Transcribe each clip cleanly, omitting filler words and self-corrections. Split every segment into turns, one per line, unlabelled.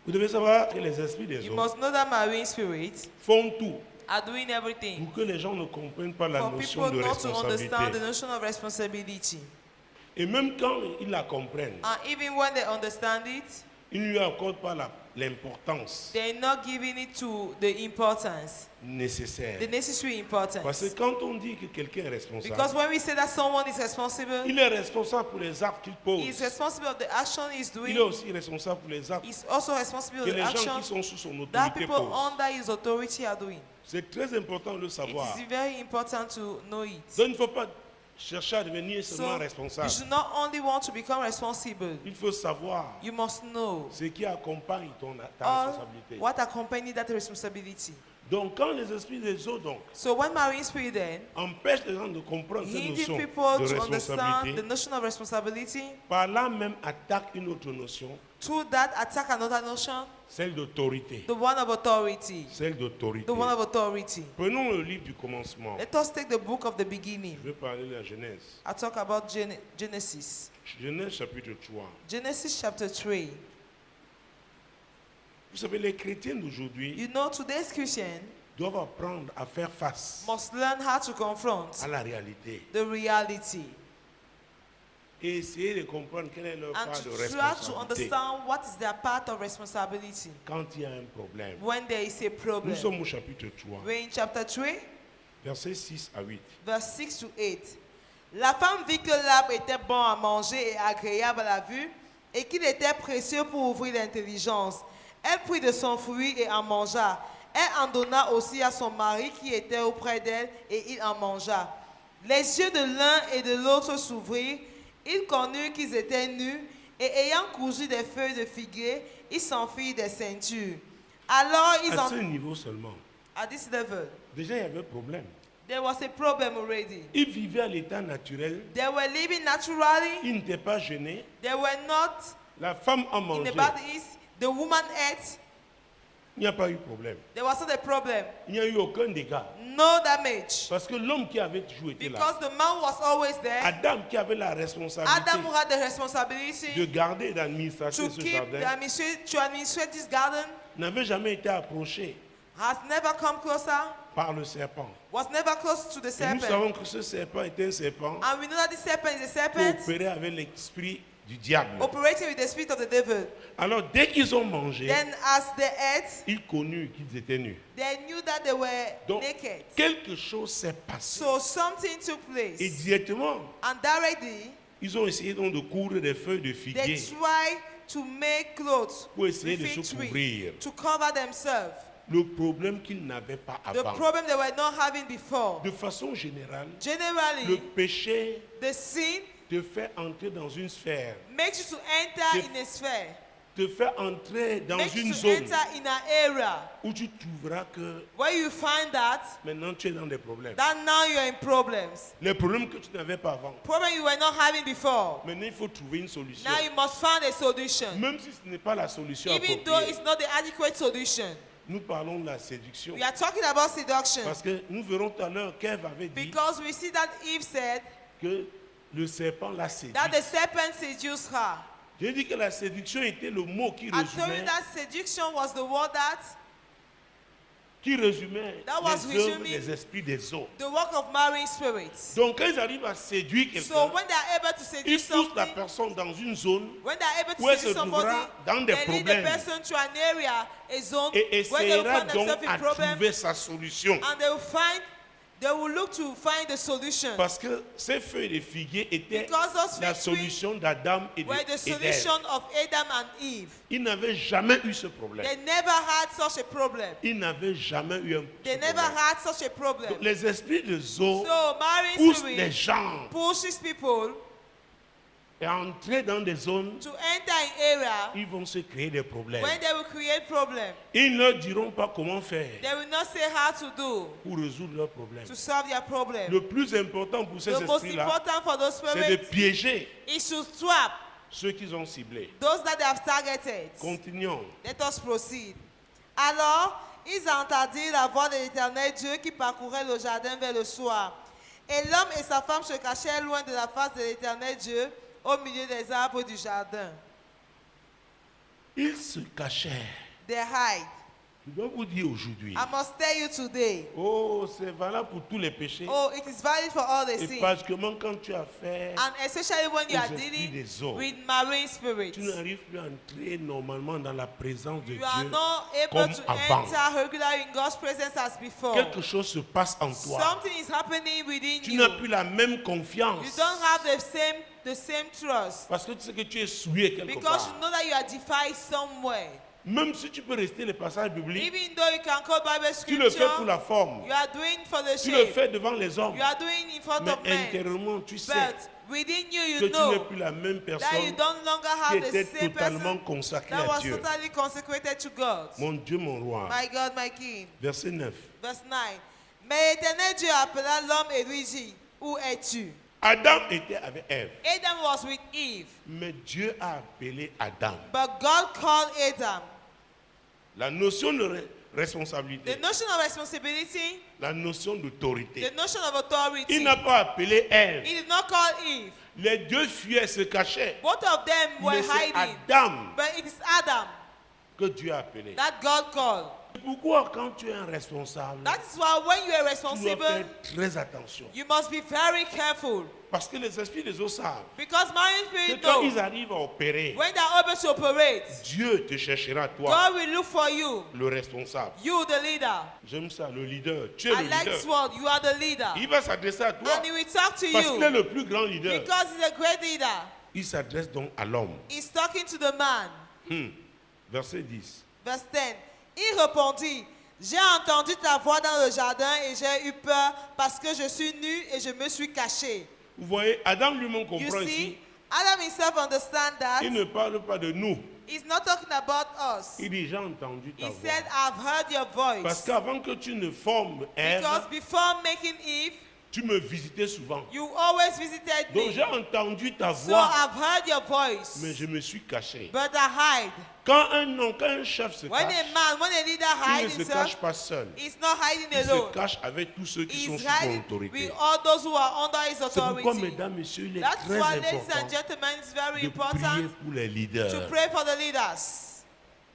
Vous devez savoir que les esprits des
You
eaux
must know that marine spirits
font tout
are doing everything
pour que les gens ne comprennent pas la
for
notion
people
de
not to understand the
responsabilité.
notion of responsibility.
Et même quand ils la comprennent,
And even when they understand it,
ils ne lui accordent pas l'importance
they're not giving it to the importance,
nécessaire.
the necessary
Parce que
importance.
quand on dit que quelqu'un est
Because
responsable,
when we say that someone is responsible,
il est responsable pour les actes qu'il
he's
pose.
responsible of the action he's
Il
doing.
est aussi responsable pour les actes
He's also responsible
que
of the
les gens qui
action
sont sous son
that
autorité
people
posent.
under his authority are doing.
C'est très important de le
It
savoir.
is very important to know it.
Donc il ne faut pas chercher à devenir seulement
So you
responsable.
should not only want to become responsible,
Il faut savoir
you must know
ce qui accompagne ta
all
responsabilité.
what accompanies that responsibility.
Donc quand les esprits des eaux donc
So when marine spirit then
empêchent les gens de comprendre cette
hindering
notion
people
de
to understand the
responsabilité,
notion of responsibility,
par là même attaquent une autre notion,
through that attack another notion,
celle d'autorité.
the one of authority.
Celle d'autorité.
The one of authority.
Prenons le livre du commencement.
Let us take the book of the beginning.
Je vais parler de la Genèse.
I talk about Genesis.
Genèse chapitre 3.
Genesis chapter 3.
Vous savez, les chrétiens d'aujourd'hui
You know, today's Christian
doivent apprendre à faire face
must learn how to confront
à la réalité
the reality
et essayer de comprendre quelle est leur
and
part de
to try to
responsabilité
understand what is their part of responsibility
quand il y a un problème.
when there is a
Nous
problem.
sommes au chapitre 3,
We're in chapter 3,
versets 6 à 8.
verse 6 to 8. La femme vit que l'arbre était bon à manger et agréable à la vue et qu'il était précieux pour ouvrir l'intelligence. Elle prit de son fruit et en mangea. Elle en donna aussi à son mari qui était auprès d'elle et il en mangea. Les yeux de l'un et de l'autre s'ouvrirent. Ils connurent qu'ils étaient nus et ayant cousu des feuilles de figuier, ils s'enfirent des ceintures. Alors ils
À
en...
ce niveau seulement,
At this level,
déjà il y avait un problème.
there was a problem already.
Ils vivaient à l'état naturel,
They were living naturally.
ils n'étaient pas gênés.
They were not
La femme a
in
mangé,
the bad east. The woman ate.
il n'y a pas eu de problème.
There was not a problem.
Il n'y a eu aucun dégât.
No damage.
Parce que l'homme qui avait toujours été là,
Because the man was always there.
Adam qui avait la responsabilité
Adam who had the
de
responsibility
garder et d'administrer
to
ce
keep
jardin,
to administrate this garden
n'avait jamais été approché
has never come closer,
par le serpent.
was never close to the
Et nous
serpent.
savons que ce serpent était un serpent
And we know that this serpent is a
qui
serpent
opérait avec l'esprit du diable.
operating with the spirit of the devil.
Alors dès qu'ils ont mangé,
Then as they ate,
ils connurent qu'ils étaient nus.
they knew that they were
Donc
naked.
quelque chose s'est passé.
So something took
Et
place.
directement,
And directly,
ils ont essayé donc de coudre des feuilles de
they
figuier
tried to make clothes
pour essayer de
with fig
se
tree
couvrir.
to cover themselves.
Le problème qu'ils n'avaient pas
The
avant.
problem they were not having before.
De façon générale, le
Generally,
péché
the sin
te fait entrer dans une sphère,
makes you to enter
The-
in a sphere,
te fait entrer dans
makes you
une
to
zone
enter in an area
où tu trouveras que
where you find that
maintenant tu es dans des problèmes.
now you're in problems.
Les problèmes que tu n'avais pas avant.
Problem you were not having before.
Maintenant, il faut trouver une solution.
Now you must find a solution.
Même si ce n'est pas la solution
Even though
appropriée.
it's not the adequate solution.
Nous parlons de la séduction.
We are talking about seduction.
Parce que nous verrons tout à l'heure qu'Ève avait dit
Because we see that Eve said
que le serpent l'a séduit.
that the serpent seduced her.
J'ai dit que la séduction était le mot qui
I told you
résumait,
that seduction was the word that That was
les œuvres
resuming
des esprits des eaux.
the work of marine spirits.
Donc quand ils arrivent à séduire
So
quelqu'un,
when they are able to
ils
seduce
poussent la
something,
personne dans une zone
when they are able to
où elle se
seduce somebody,
trouvera dans des
they lead the
problèmes
person to an area, a zone,
et
where they will
essaiera
find
donc
themselves
à
in problem,
trouver sa solution.
and they will look to find the solution.
Parce que ces feuilles de figuier étaient
Because those
la
fig trees
solution d'Adam et
were the
d'Ève.
solution of Adam and Eve.
Ils n'avaient jamais eu ce problème.
They never had such a problem.
Ils n'avaient jamais eu un
They
ce
never
problème.
had such a problem.
Donc, les esprits de Zo
So marine
poussent les
spirit
gens
pushes people
à entrer dans des zones
to enter an area
où ils vont se créer des problèmes.
when they will create problem.
Ils ne leur diront pas comment faire
They will not say how to do
pour résoudre leurs problèmes.
to solve their problem.
Le plus important pour ces
The most
esprits-là,
important for those
c'est de
spirits
piéger
is to trap
ceux qu'ils ont ciblés.
those that they have targeted.
Continuons.
Let us proceed. Alors, ils entendirent la voix de l'Éternel Dieu qui parcourait le jardin vers le soir. Et l'homme et sa femme se cachèrent loin de la face de l'Éternel Dieu, au milieu des arbres du jardin.
Ils se cachaient.
They hide.
Je dois vous dire aujourd'hui.
I must tell you today.
Oh, c'est valable pour tous les péchés.
Oh, it is valid for all the
Et
sins.
particulièrement quand tu as fait,
And especially when you
aux
are
esprits
dealing
des hommes.
with marine spirits.
tu n'arrives plus à entrer normalement dans la présence de
You are
Dieu.
not able
comme
to
avant.
enter regularly in God's presence as before.
Quelque chose se passe en toi.
Something is happening within
Tu
you.
n'as plus la même
You
confiance.
don't have the same trust.
Parce que tu sais que tu es souillé quelque
Because
part.
you know that you are defiled somewhere.
Même si tu peux rester les passages bibliques,
Even though you can quote Bible
tu le fais pour
scripture,
la forme.
you are doing for the
Tu le
shape.
fais devant les hommes.
You are doing in front
Mais
of men.
intérieurement, tu sais
But within you,
que
you
tu n'es
know
plus la même
that you
personne
don't longer
qui
have the
était
same
totalement
person
consacrée
that
à
was
Dieu.
totally consecrated to God.
Mon Dieu, mon roi.
My God, my King.
Verset 9.
Verse 9. Mais l'Éternel Dieu appela l'homme et lui dit, où es-tu?
Adam était avec Ève.
Adam was with Eve,
Mais Dieu a appelé Adam.
but God called Adam.
La notion de
The
responsabilité,
notion of responsibility,
la notion d'autorité.
the notion of authority.
Il n'a pas appelé Ève.
He did not call Eve.
Les deux fuyaient, se cachaient.
Both of them were
Mais c'est
hiding.
Adam
But it is Adam
que Dieu a appelé.
that God called.
Pourquoi quand tu es un responsable,
That is why when you are
tu dois
responsible,
faire très attention.
you must be very careful.
Parce que les esprits des eaux savent
Because marine
que
spirit
quand
know
ils arrivent à opérer,
when they are able to operate,
Dieu te cherchera toi,
God will look for you,
le responsable.
you the leader.
J'aime ça, le leader. Tu es
I
le
like
leader.
this word, you are the leader.
Il va s'adresser à toi
And he will talk to
parce qu'il est
you
le plus grand leader.
because he's a great leader.
Il s'adresse donc à l'homme.
He's talking to the man.
Verset 10.
Verse 10. Il répondit, j'ai entendu ta voix dans le jardin et j'ai eu peur parce que je suis nu et je me suis caché.
Vous voyez, Adam lui-même
You
comprend
see,
ici.
Adam himself understands that.
Il ne parle pas de nous.
He's not talking about us.
Il dit, j'ai entendu ta
He
voix.
said, I've heard your
Parce
voice.
qu'avant que tu ne formes Ève,
Because before making Eve,
tu me visitais souvent.
you always visited
Donc
me.
j'ai entendu ta
So
voix,
I've heard your voice.
mais je me suis caché.
But I hide.
Quand un chef se
When
cache,
a man, when a leader
il ne
hides
se
himself,
cache pas seul.
he's not hiding
Il se
alone.
cache avec tous ceux qui sont
He's
sous son
hiding
autorité.
with all those who are under his
C'est pourquoi,
authority.
mesdames, messieurs, il est
That's
très
why, ladies
important
and gentlemen, it's very
de prier
important
pour les
to
leaders,
pray for the leaders,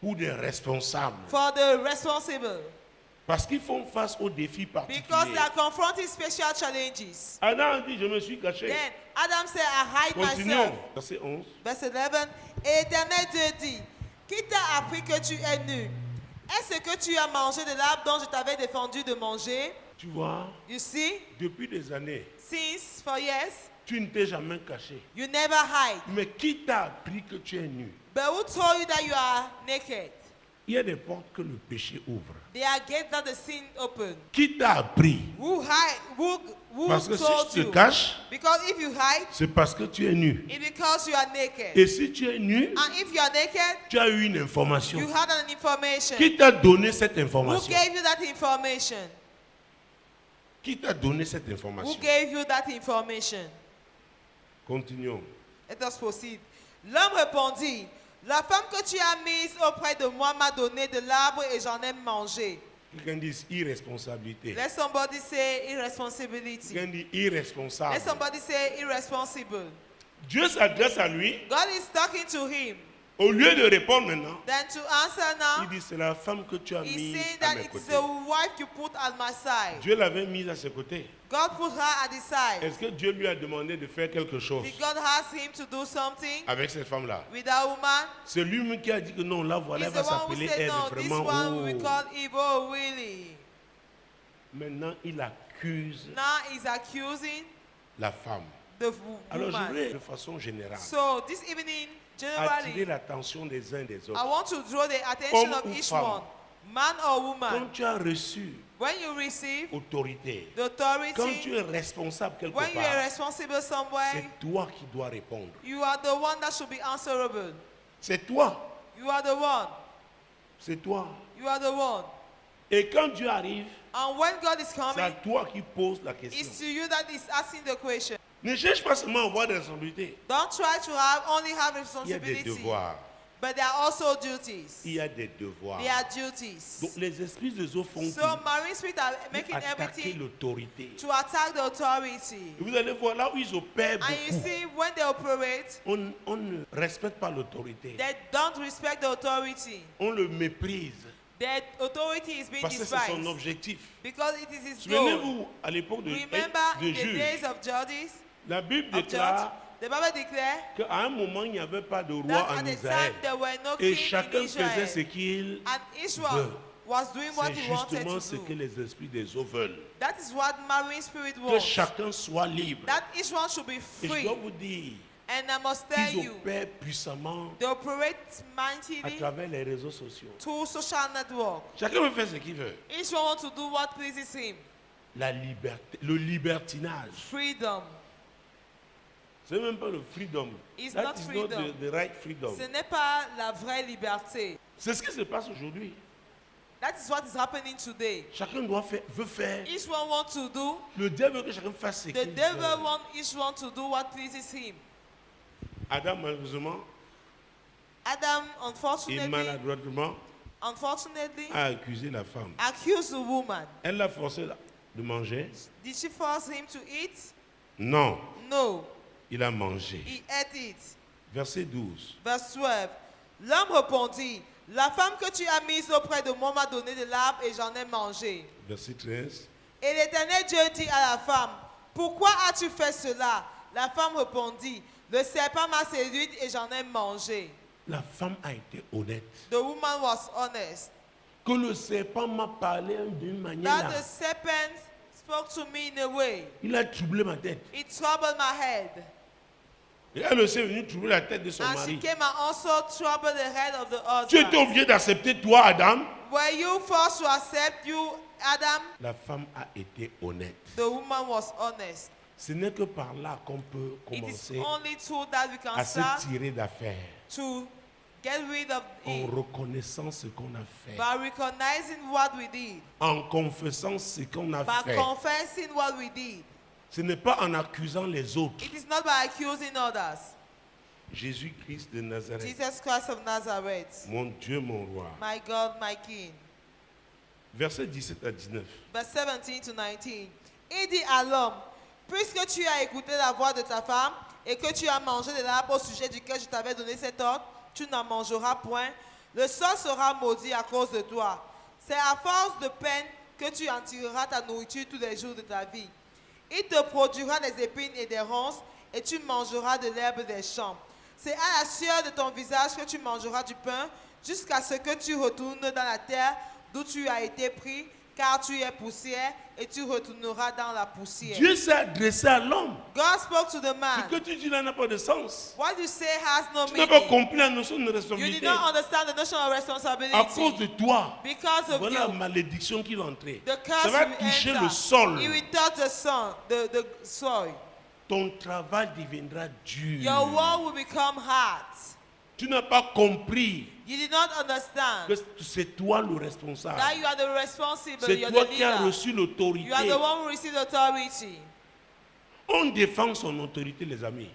pour des responsables,
for the responsible,
parce qu'ils font face aux défis
because they
particuliers.
are confronting special challenges.
Adam a dit, je me suis caché.
Then Adam said, I hide
Continuons.
myself.
Verset 11.
Verse 11. Et l'Éternel Dieu dit, qui t'a appris que tu es nu? Est-ce que tu as mangé de l'arbre dont je t'avais défendu de manger?
Tu vois,
You see,
depuis des années,
since for years,
tu ne t'es jamais caché.
you never hide.
Mais qui t'a appris que tu es nu?
But who told you that you are naked?
Il y a des portes que le péché ouvre.
There are gates that the sin open.
Qui t'a appris?
Who hide? Who
Parce que si
told
tu te
you?
caches,
Because if you hide,
c'est parce que tu es nu.
it's because you are naked.
Et si tu es nu,
And if you are naked,
tu as eu une information.
you had an information.
Qui t'a donné cette
Who
information?
gave you that information?
Qui t'a donné cette
Who
information?
gave you that information?
Continuons.
Let us proceed. L'homme répondit, la femme que tu as mise auprès de moi m'a donné de l'arbre et j'en ai mangé.
Quelqu'un dit irresponsabilité.
Let somebody say irresponsibility.
Quelqu'un dit irresponsable.
Let somebody say irresponsible.
Dieu s'adresse à lui.
God is talking to him.
Au lieu de répondre maintenant,
Then to answer now,
il dit c'est la femme que tu as
he's
mise
saying
à
that
mes
it's
côtés.
the wife you put at my side.
Dieu l'avait mise à ses côtés.
God put her at his side.
Est-ce que Dieu lui a demandé de faire quelque chose
Did God ask him to do something
avec cette femme-là?
with that woman?
C'est lui-même qui a dit que non, là voilà,
He's
elle
the
va
one who
s'appeler
said
Ève
no, this
vraiment.
one we
Oh.
call Eve. Oh, really?
Maintenant, il accuse
Now he's accusing
la femme.
the
Alors je
woman.
voudrais de façon générale
So this evening,
attirer
generally,
l'attention des uns des
I
autres.
want to draw the attention
Homme
of
ou
each
femme.
one, man or
Quand
woman.
tu as reçu
When you receive
autorité,
the
quand
authority,
tu es responsable quelque
when you are
part,
responsible somewhere,
c'est toi qui dois répondre.
you are the one that should be answerable.
C'est toi.
You are the one.
C'est toi.
You are the one.
Et quand Dieu arrive,
And when God is
c'est à
coming,
toi qui poses la question.
it's to you that is asking the question.
Ne cherche pas seulement à avoir des responsabilités.
Don't try to only have
Il y a des
responsibility.
devoirs.
But there are also duties.
Il y a des devoirs.
There are duties.
Donc les esprits des eaux font
So
tout
marine spirits are
pour
making
attaquer
everything
l'autorité.
to attack the authority.
Et vous allez voir là où ils opèrent
And you
beaucoup.
see, when they operate,
On ne respecte pas l'autorité.
they don't respect the authority.
On le méprise
The authority is being
parce que c'est son
despised
objectif.
because it is his goal.
Souvenez-vous, à l'époque de
Remember, in the
Juge,
days of Judges,
la Bible
of Judge,
déclare
the Bible declares
qu'à un moment, il n'y avait pas de roi
that
en
at the
Israël.
time there were no
Et
king
chacun
in
faisait ce
Israel.
qu'il
And Israel
veut.
was doing what
C'est
he wanted
justement ce
to
que
do.
les esprits des eaux veulent.
That is what marine spirit
Que
wants.
chacun soit libre.
That Israel should be
Et je
free.
dois vous dire,
And I must tell
ils
you,
opèrent puissamment
they operate
à
mightily
travers les réseaux sociaux.
through social network.
Chacun veut faire ce qu'il veut.
Each one wants to do what pleases him.
La liberté, le libertinage.
Freedom.
C'est même pas le freedom.
It's
That
not
is
freedom.
not the right freedom.
Ce n'est pas la vraie liberté.
C'est ce qui se passe aujourd'hui.
That is what is happening today.
Chacun veut faire.
Each one wants to do.
Le diable veut que chacun fasse ce
The
qu'il
devil
veut.
wants each one to do what pleases him.
Adam, malheureusement,
Adam,
et maladroitement,
unfortunately,
a accusé la femme.
accused the woman.
Elle l'a forcé de manger.
Did she force him to eat?
Non,
No,
il a mangé.
he ate it.
Verset 12.
Verse 12. L'homme répondit, la femme que tu as mise auprès de moi m'a donné de l'arbre et j'en ai mangé.
Verset 13.
Et l'Éternel Dieu dit à la femme, pourquoi as-tu fait cela? La femme répondit, le serpent m'a séduite et j'en ai mangé.
La femme a été honnête.
The woman was honest.
Que le serpent m'a parlé d'une manière
That
là.
the serpent spoke to me in a way.
Il a troublé ma tête.
It troubled my head.
Et elle aussi est venue troubler la tête de son
And she
mari.
came and also troubled the head of the
Tu étais
husband.
obligé d'accepter toi, Adam.
Were you forced to accept you, Adam?
La femme a été honnête.
The woman was honest.
Ce n'est que par là qu'on peut
It is
commencer
only through that we can
à se
start
tirer d'affaire
to get rid of
en
it
reconnaissant ce qu'on a fait,
by recognizing what we did,
en confessant ce qu'on a
by
fait.
confessing what we did.
Ce n'est pas en accusant les autres.
It is not by accusing others.
Jésus-Christ de Nazareth,
Jesus Christ of Nazareth,
mon Dieu, mon roi.
my God, my King.
Versets 17 à 19.
Verse 17 to 19. Il dit à l'homme, puisque tu as écouté la voix de ta femme et que tu as mangé de l'arbre au sujet duquel je t'avais donné cet ordre, tu n'en mangeras point. Le sol sera maudit à cause de toi. C'est à force de peine que tu en tireras ta nourriture tous les jours de ta vie. Il te produira des épines et des ronces et tu mangeras de l'herbe des champs. C'est à la sueur de ton visage que tu mangeras du pain jusqu'à ce que tu retournes dans la terre d'où tu as été pris, car tu es poussière et tu retourneras dans la poussière.
Dieu s'est adressé à l'homme.
God spoke to the
Ce
man.
que tu dis là n'a pas de sens.
What you say has no
Tu n'as pas
meaning.
compris la notion de
You did
responsabilité.
not understand the notion of
À cause
responsibility.
de toi,
Because of
voilà la
you,
malédiction qui va entrer.
the curse
Ça va
will
toucher le
enter.
sol.
It will touch the sun, the soil.
Ton travail deviendra dur.
Your work will become hard.
Tu n'as pas compris
You did not understand
que c'est toi le responsable.
that you are the responsible,
C'est
you're
toi
the
qui as
leader.
reçu l'autorité.
You are the one who received authority.
On défend son autorité, les amis.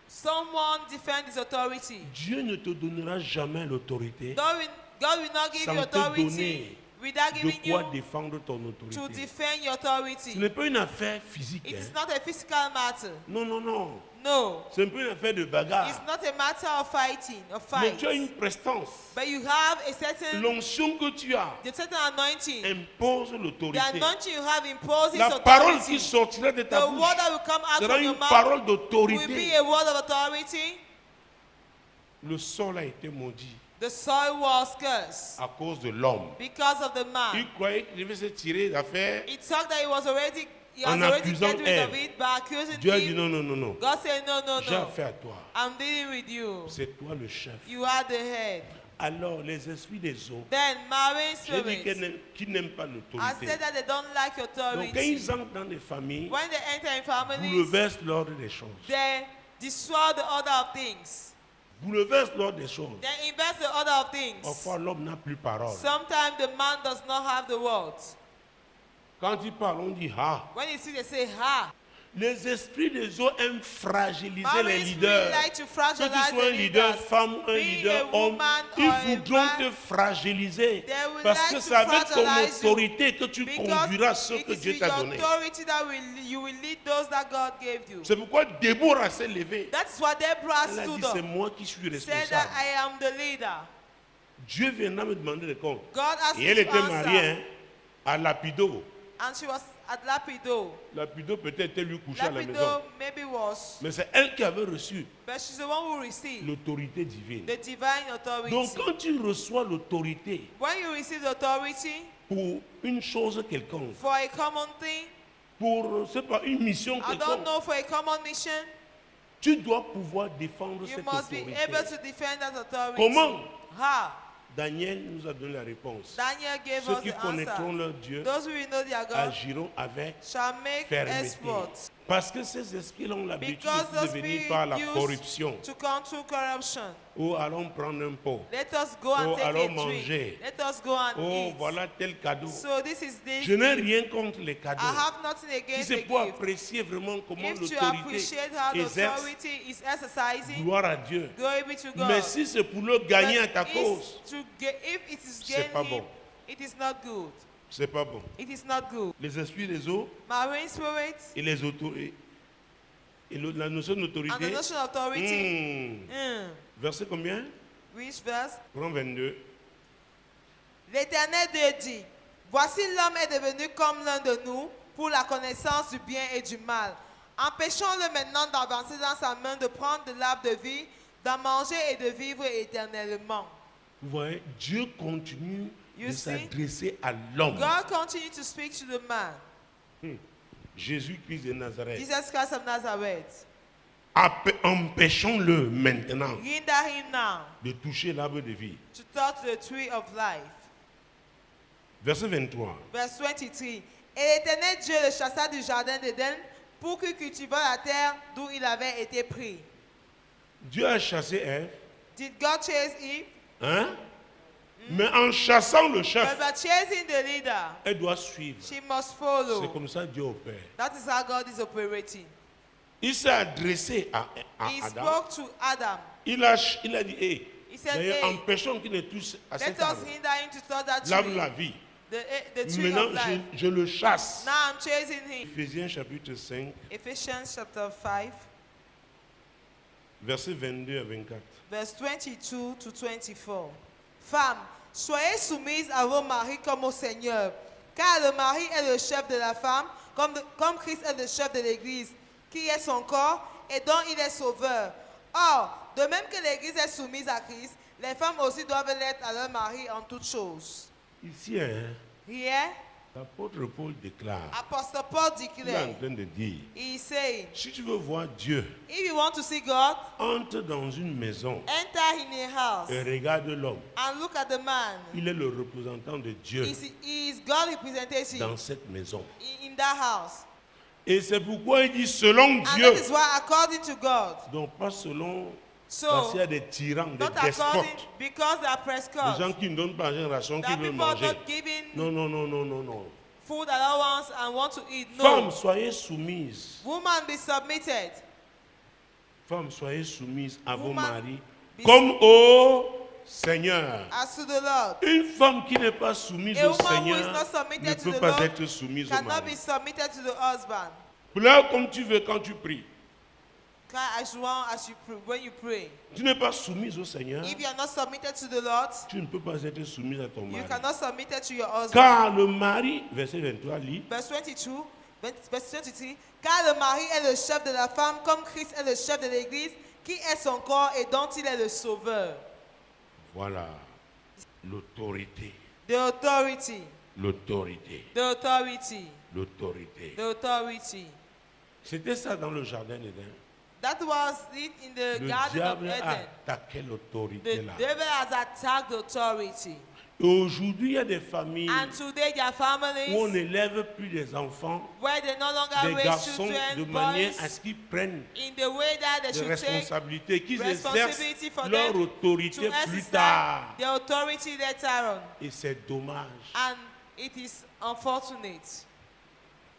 Someone defend his authority.
Dieu ne te donnera jamais l'autorité
God will not give
sans
you
te
authority
donner
without
de
giving
quoi
you
défendre ton
to
autorité.
defend your
Ce
authority.
n'est pas une affaire physique.
It is
Hein.
not a physical matter.
Non, non, non.
No.
Ce n'est pas une affaire de
It's
bagarre.
not a matter of fighting, of
Mais
fight.
tu as une prestance.
But you have a certain,
L'onction que tu as
the certain anointing.
impose
The
l'autorité.
anointing you have imposes
La parole qui
authority.
sortira de ta
The
bouche
word that will come out
sera
from your
une
mouth
parole
will be
d'autorité.
a word of authority.
Le sol a été maudit
The soil was cursed
à cause de l'homme.
because of the man.
Il croyait qu'il devait se tirer d'affaire.
He thought that he was already
En
get
accusant
rid of
Ève.
it by accusing
Dieu a dit
him.
non, non, non, non.
God said, no, no,
J'ai
no.
affaire à toi.
I'm dealing with you.
C'est toi le chef.
You are the head.
Alors, les esprits des eaux,
Then marine
j'ai dit
spirits.
qui n'aiment pas
I
l'autorité.
said that they don't like
Donc, quand
authority.
ils entrent dans les familles,
When they enter in families,
bouleversent l'ordre des choses.
they destroy the order of things.
Bouleversent l'ordre des choses.
They invest the order of things.
Parfois, l'homme n'a plus parole.
Sometimes the man does not have the words.
Quand il parle, on dit ah.
When you see, they say, ha.
Les esprits des eaux aiment fragiliser les
Marine
leaders.
spirit like to
Que tu
fragilize
sois un
the
leader
leaders.
femme, un
Being
leader
a
homme,
woman
ils
or a
voudront
man,
te fragiliser.
they will
Parce
like
que
to
c'est avec ton
fragilize you.
autorité que tu conduiras ceux
Because
que
it
Dieu
is
t'a
with your
donné.
authority that you will lead those that God gave you.
C'est pourquoi Déborah s'est levée.
That's why Deborah
Elle a dit,
stood
c'est
up.
moi qui suis
Said that
responsable.
I am the leader.
Dieu viendra me demander des comptes.
God asked
Et
me
elle
to
était mariée
answer.
hein, à Lapido.
And she was at Lapido.
Lapido peut-être était lui couché à la maison.
Lapido maybe was,
Mais c'est elle qui avait reçu
but she's the one who received
l'autorité divine.
the divine authority.
Donc quand tu reçois l'autorité
When you receive the authority
pour une chose quelconque,
for a common thing,
pour c'est pas une mission
I don't
quelconque,
know, for a common mission,
tu dois pouvoir défendre
you
cette
must be
autorité.
able to defend that authority.
Comment?
How?
Daniel nous a donné la réponse.
Daniel gave
Ceux
us
qui
the
connaîtront
answer.
leur Dieu
Those who will know their God
agiront avec
shall make
fermeté.
exploits.
Parce que ces esprits ont l'habitude
Because
de
those
venir
spirits
par la
used
corruption.
to come through corruption.
Oh, allons prendre un pot.
Let us go and
Oh,
take a
allons
drink.
manger.
Let us go and
Oh,
eat.
voilà tel cadeau.
So this is this.
Je n'ai rien contre les
I
cadeaux.
have nothing
Si
against
c'est
the
pour
gift.
apprécier vraiment comment
If to
l'autorité
appreciate how the
exerce,
authority is exercising,
gloire à Dieu.
glory be to God.
Mais si c'est pour le gagner à
But
ta
if
cause,
if it is
c'est pas
gaining,
bon.
it is not good.
c'est pas bon.
It is not good.
Les esprits des eaux
Marine spirits
et les autorités. Et la notion
and the
d'autorité.
notion of authority.
Verset combien?
Which verse?
Prends 22.
L'Éternel Dieu dit, voici l'homme est devenu comme l'un de nous pour la connaissance du bien et du mal. Empêchons-le maintenant d'avancer dans sa main, de prendre de l'arbre de vie, d'en manger et de vivre éternellement.
Vous voyez, Dieu continue
You
de
see?
s'adresser à l'homme.
God continued to speak to the man,
Jésus-Christ de Nazareth.
Jesus Christ of Nazareth.
Empêchons-le maintenant
Hinder him now
de toucher l'arbre de vie.
to touch the tree of life.
Verset 23.
Verse 23. Et l'Éternel Dieu le chassa du jardin d'Éden pour qu'il cultivât la terre d'où il avait été pris.
Dieu a chassé Ève,
Did God chase Eve?
hein? Mais en chassant le
But
chef,
by chasing the leader,
elle doit suivre.
she must
C'est
follow.
comme ça que Dieu opère.
That is how God is operating.
Il s'est adressé à
He
Adam.
spoke to Adam.
Il a dit, hey,
He said,
d'ailleurs,
hey,
empêchons qu'il ne touche à
let
cet
us
arbre.
hinder him to touch that
L'arbre de
tree,
la vie.
the tree
Maintenant,
of life.
je le chasse.
Now I'm chasing him.
Éphésiens chapitre 5,
Ephesians chapter 5,
versets 22 à 24.
verse 22 to 24. Femmes, soyez soumises à vos maris comme au Seigneur, car le mari est le chef de la femme, comme Christ est le chef de l'Église, qui est son corps et dont il est sauveur. Or, de même que l'Église est soumise à Christ, les femmes aussi doivent l'être à leur mari en toutes choses.
Ici, hein,
Here,
l'apôtre Paul déclare,
Apostle Paul
il est en
declared,
train de dire,
he is saying,
si tu veux voir Dieu,
if you want to see God,
entre dans une maison
enter in a house
et regarde l'homme.
and look at the man.
Il est le représentant de Dieu
He is God representation
dans cette maison.
in that house.
Et c'est pourquoi il dit selon
And
Dieu.
that is why, according to God,
Donc pas selon parce
so
qu'il y a des tyrans, des
not according,
despotes,
because they are
des
prescribed,
gens qui ne donnent pas à la génération qui
that
veulent
people are
manger.
not giving
Non, non, non, non, non, non.
food allowance and want to eat.
Femmes,
No.
soyez soumises.
Woman, be submitted.
Femmes, soyez soumises à vos
Woman,
maris
be
comme au Seigneur.
As to the Lord.
Une femme qui n'est pas soumise
A
au
woman who is
Seigneur
not submitted
ne
to
peut
the
pas
Lord
être soumise au
cannot
mari.
be submitted to the husband.
Pleure comme tu veux quand tu pries.
Cry as you want as you pray, when you pray.
Tu n'es pas soumise au Seigneur,
If you are not submitted to the Lord,
tu ne peux pas être soumise à ton
you
mari.
cannot submit it to your husband.
Car le mari, verset 23, lit,
Verse 22, verse 23, car le mari est le chef de la femme comme Christ est le chef de l'Église, qui est son corps et dont il est le sauveur.
voilà l'autorité,
The authority,
l'autorité,
the authority,
l'autorité.
the authority.
C'était ça dans le jardin d'Éden.
That was it in the
Le
Garden of
diable a
Eden.
attaqué
The
l'autorité là.
devil has attacked the authority.
Et aujourd'hui, il y a des familles
And today their
où on
families,
n'élève plus des enfants,
where they no longer
des
raise
garçons, de
children,
manière
boys,
à ce qu'ils prennent
in the way that they
des
should take
responsabilités, qu'ils exercent
responsibility for
leur
them
autorité
to
plus
exercise
tard.
their authority later on.
Et c'est dommage.
And it is unfortunate.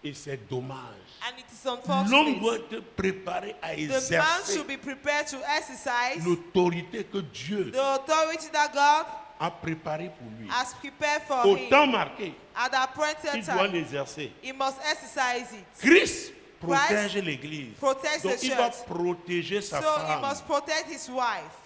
Et c'est dommage.
And it is
L'homme doit
unfortunate.
être préparé à
The man
exercer
should be prepared to exercise
l'autorité que Dieu
the authority that God
a préparée pour lui.
has prepared for
Au
him.
temps marqué,
At the appointed
il doit
time,
l'exercer.
he must exercise it.
Christ protège l'Église.
protects
Donc
the
il va
church.
protéger sa
So he
femme.
must protect his wife.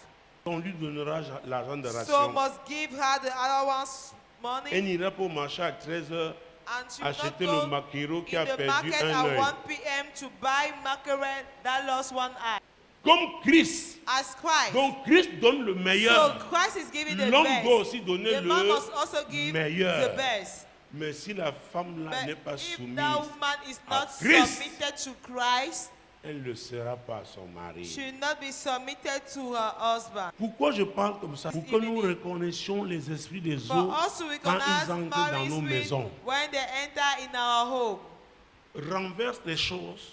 On lui donnera l'argent de
So
ration.
must give her the allowance
Elle
money.
n'ira pas au marché à 13h
And she will not
acheter le
go
maquereau qui a
in the
perdu
market
un
at
œil.
1 p.m. to buy mackerel that lost one eye.
Comme Christ.
As Christ.
Donc Christ donne le
So
meilleur.
Christ is giving the
L'homme
best.
doit aussi donner
The man must
le
also give
meilleur.
the best.
Mais si la femme là
But
n'est pas
if
soumise,
that woman is
à
not
Christ,
submitted to Christ,
elle ne le sera pas à son mari.
she will not be submitted to her husband.
Pourquoi je parle comme ça? Pour que nous reconnaissions les esprits des
For
autres
us to
quand
recognize
ils entrent dans
marriage
nos
spirit
maisons.
when they enter in our home.
Renverse les choses,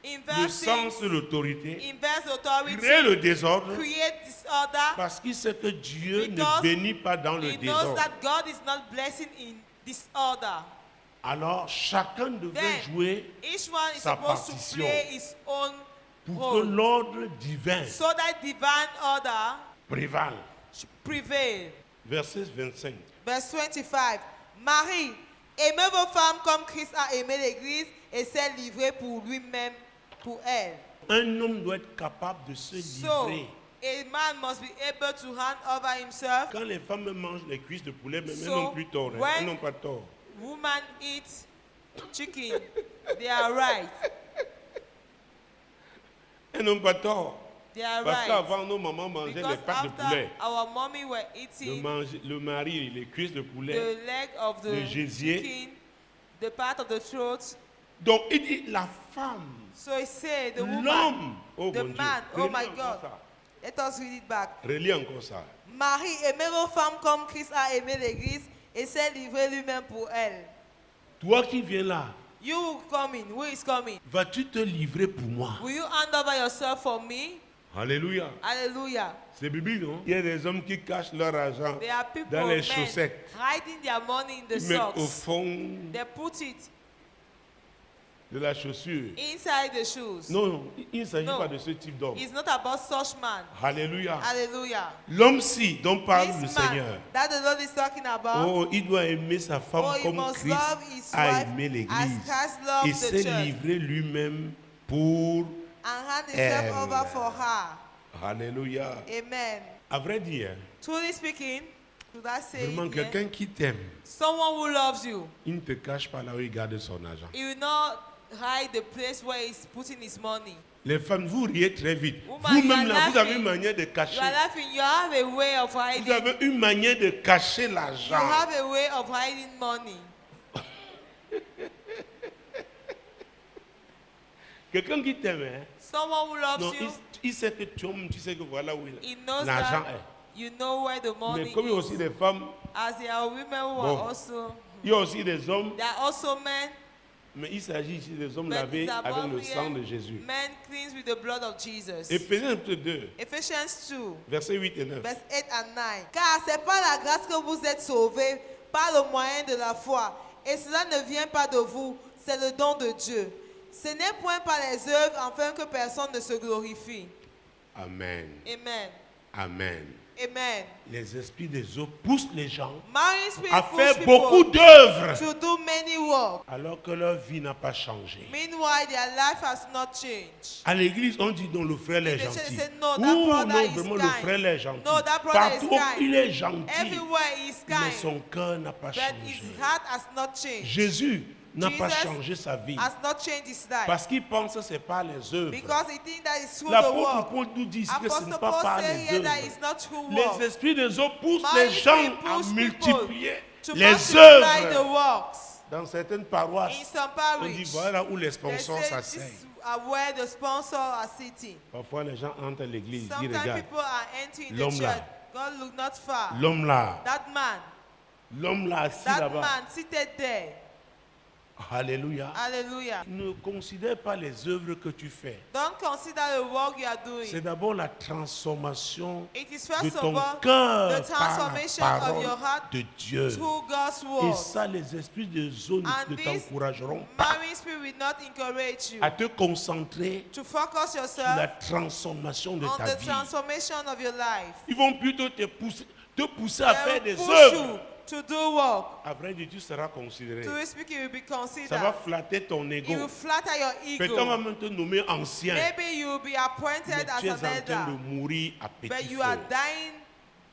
le
Invest
sens de
things,
l'autorité,
invest authority,
crée le désordre,
create disorder.
parce qu'il sait que Dieu
Because
ne bénit pas dans le
He knows
désordre.
that God is not blessing in disorder.
Alors chacun devait
Then
jouer
each one is
sa
supposed to
partition
play his own
pour que
role
l'ordre divin
so that divine order
prévale.
should prevail.
Verset 25.
Verse 25. Marie, aimez vos femmes comme Christ a aimé l'Église et s'est livré pour lui-même, pour elle.
Un homme doit être capable de se
So,
livrer.
a man must be able to hand over himself.
Quand les femmes mangent les cuisses de poulet, mais elles
So,
n'ont plus tort. Hein.
when-
Elles n'ont pas tort.
Women eat chicken. They are right.
Elles n'ont pas tort.
They are
Parce
right.
qu'avant, nos mamans mangeaient
Because
les pattes de
after
poulet.
our mommy were eating
Le mari, les cuisses de poulet.
the leg of the
le gésier.
chicken, the part of the throat.
Donc, il dit la femme,
So he said, the woman,
l'homme. Oh
the
mon Dieu.
man, oh
Relis
my
encore
God.
ça.
Let us read it back.
Relis encore ça.
Marie, aimez vos femmes comme Christ a aimé l'Église et s'est livré lui-même pour elle.
Toi qui viens là,
You coming? Who is coming?
vas-tu te livrer pour moi?
Will you hand over yourself for me?
Alléluia.
Hallelujah.
C'est biblique, non? Il y a des hommes qui cachent leur argent
There are people,
dans les
men,
chaussettes.
hiding their money in the
Ils mettent au
socks.
fond
They put it
de la chaussure.
inside the shoes.
Non, non, il ne s'agit
No.
pas de ce type d'homme.
It's not about such man.
Alléluia.
Hallelujah.
L'homme-ci dont parle le
This
Seigneur,
man that the Lord is talking about,
oh, il doit aimer sa femme
he
comme
must
Christ
love his
a
wife
aimé
as
l'Église
Christ loved
et
the
s'est
church
livré lui-même pour...
and hand himself
Elle.
over for her.
Alléluia.
Amen.
À vrai dire,
Truly speaking, to that say,
vraiment,
it here,
quelqu'un qui t'aime,
someone who loves you,
il ne te cache pas là où il garde son argent.
he will not hide the place where he's putting his money.
Les femmes, vous riez très vite.
Woman,
Vous-même
you
là,
are
vous avez
laughing.
une manière de
You
cacher.
are laughing, you have a way of
Vous
hiding.
avez une manière de cacher
You
l'argent.
have a way of hiding money.
Quelqu'un qui t'aime, hein,
Someone who loves
non,
you,
il sait que tu sais que voilà où
he knows
l'argent
that
est.
you know where the money
Mais comme il y a
is.
aussi des femmes,
As there are women who
Bon.
are also,
il y a aussi des hommes,
there are also men,
mais il s'agit ici des hommes
but
lavés
it's
avec
above
le
here,
sang de Jésus.
men cleansed with the blood of Jesus.
Éphésiens chapitre 2,
Ephesians 2,
versets 8 et 9.
verse 8 and 9. Car c'est par la grâce que vous êtes sauvés, par le moyen de la foi. Et cela ne vient pas de vous, c'est le don de Dieu. Ce n'est point par les œuvres afin que personne ne se glorifie.
Amen.
Amen.
Amen.
Amen.
Les esprits des eaux poussent les gens
Marrying spirit
à
push
faire
people
beaucoup d'œuvres
to do many work.
alors que leur vie n'a pas changé.
Meanwhile, their life has not changed.
À l'église, on dit non, le frère est
They say,
gentil.
no, that
Ouh,
brother
non,
is
vraiment, le
kind.
frère est gentil.
No, that brother is
Partout,
kind.
il est gentil.
Everywhere he is
Mais
kind,
son cœur n'a pas
but his
changé.
heart has not changed.
Jésus n'a pas
Jesus
changé sa vie.
Has not changed his life.
Parce qu'il pense que ce n'est pas les œuvres.
Because he thinks that it's through the
L'apôtre
work.
Paul nous dit ici que ce
Apostle
n'est pas
Paul
par
said
les
here that
œuvres.
it's not through
Les
work.
esprits des eaux poussent
Marrying
les gens
spirit
à
push
multiplier
To
les
multiply the
œuvres.
works.
Dans certaines paroisses,
In some
on dit
parish,
voilà où les
they
sponsors
say
s'asseyent.
this is where the sponsors are sitting.
Parfois, les gens entrent à l'église, disent
Sometimes
regarde,
people are entering the
l'homme
church.
là.
God look not far.
l'homme là,
That man
assis
that
là-bas,
man seated there,
Alléluia.
Hallelujah.
Ne considère pas les œuvres que tu fais.
Don't consider the work you are
C'est
doing.
d'abord la transformation
It is
de
first of
ton
all
cœur
the
par la
transformation of
parole
your heart
de Dieu.
through God's
Et
word.
ça, les esprits de zone
And
ne
this
t'encourageront pas
marine spirit will not encourage you
à te concentrer
to focus
sur
yourself
la transformation de
on
ta
the
vie.
transformation of your life.
Ils vont plutôt te pousser à
They
faire
will
des
push
œuvres.
you to do work.
À vrai dire, tu seras considéré.
To speak, you will be
Ça va
considered.
flatter ton
It will
ego.
flatter your
Peut-être on va
ego.
même te nommer ancien.
Maybe you will be
Mais
appointed
tu es
as
en train de
an elder,
mourir à petit
but you are
feu.
dying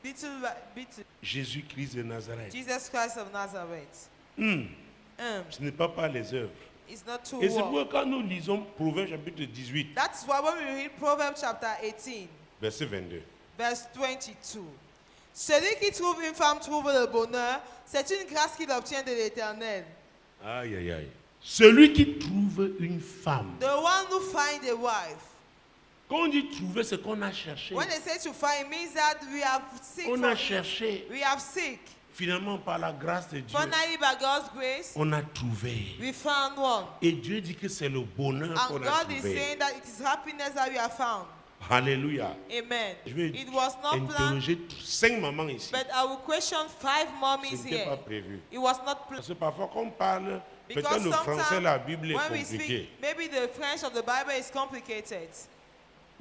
little by little.
Jésus-Christ de Nazareth.
Jesus Christ of Nazareth.
Ce n'est pas par les œuvres.
It's not too
Et c'est
work.
pourquoi quand nous lisons Proverbe chapitre 18,
That's why when we read Proverbs chapter 18,
verset 22,
verse 22, celui qui trouve une femme trouve le bonheur, c'est une grâce qu'il obtient de l'Éternel.
aïe aïe aïe, celui qui trouve une femme.
The one who finds a wife.
Quand on dit trouver, c'est qu'on a cherché.
When they say to find, it means that we have seek
On
for
a
it.
cherché.
We have seek.
Finalement, par la grâce de Dieu,
Finally, by God's grace,
on a trouvé.
we found one.
Et Dieu dit que c'est le bonheur
And
qu'on a
God is
trouvé.
saying that it is happiness that we have found.
Alléluia.
Amen.
Je vais
It was not planned,
interroger 5 mamans ici.
but I will question 5
Ce
mommies
n'était pas
here.
prévu.
It was not planned.
Parce que parfois, quand on parle,
Because
peut-être le français, la Bible est
when we
compliqué.
speak, maybe the French of the Bible is complicated.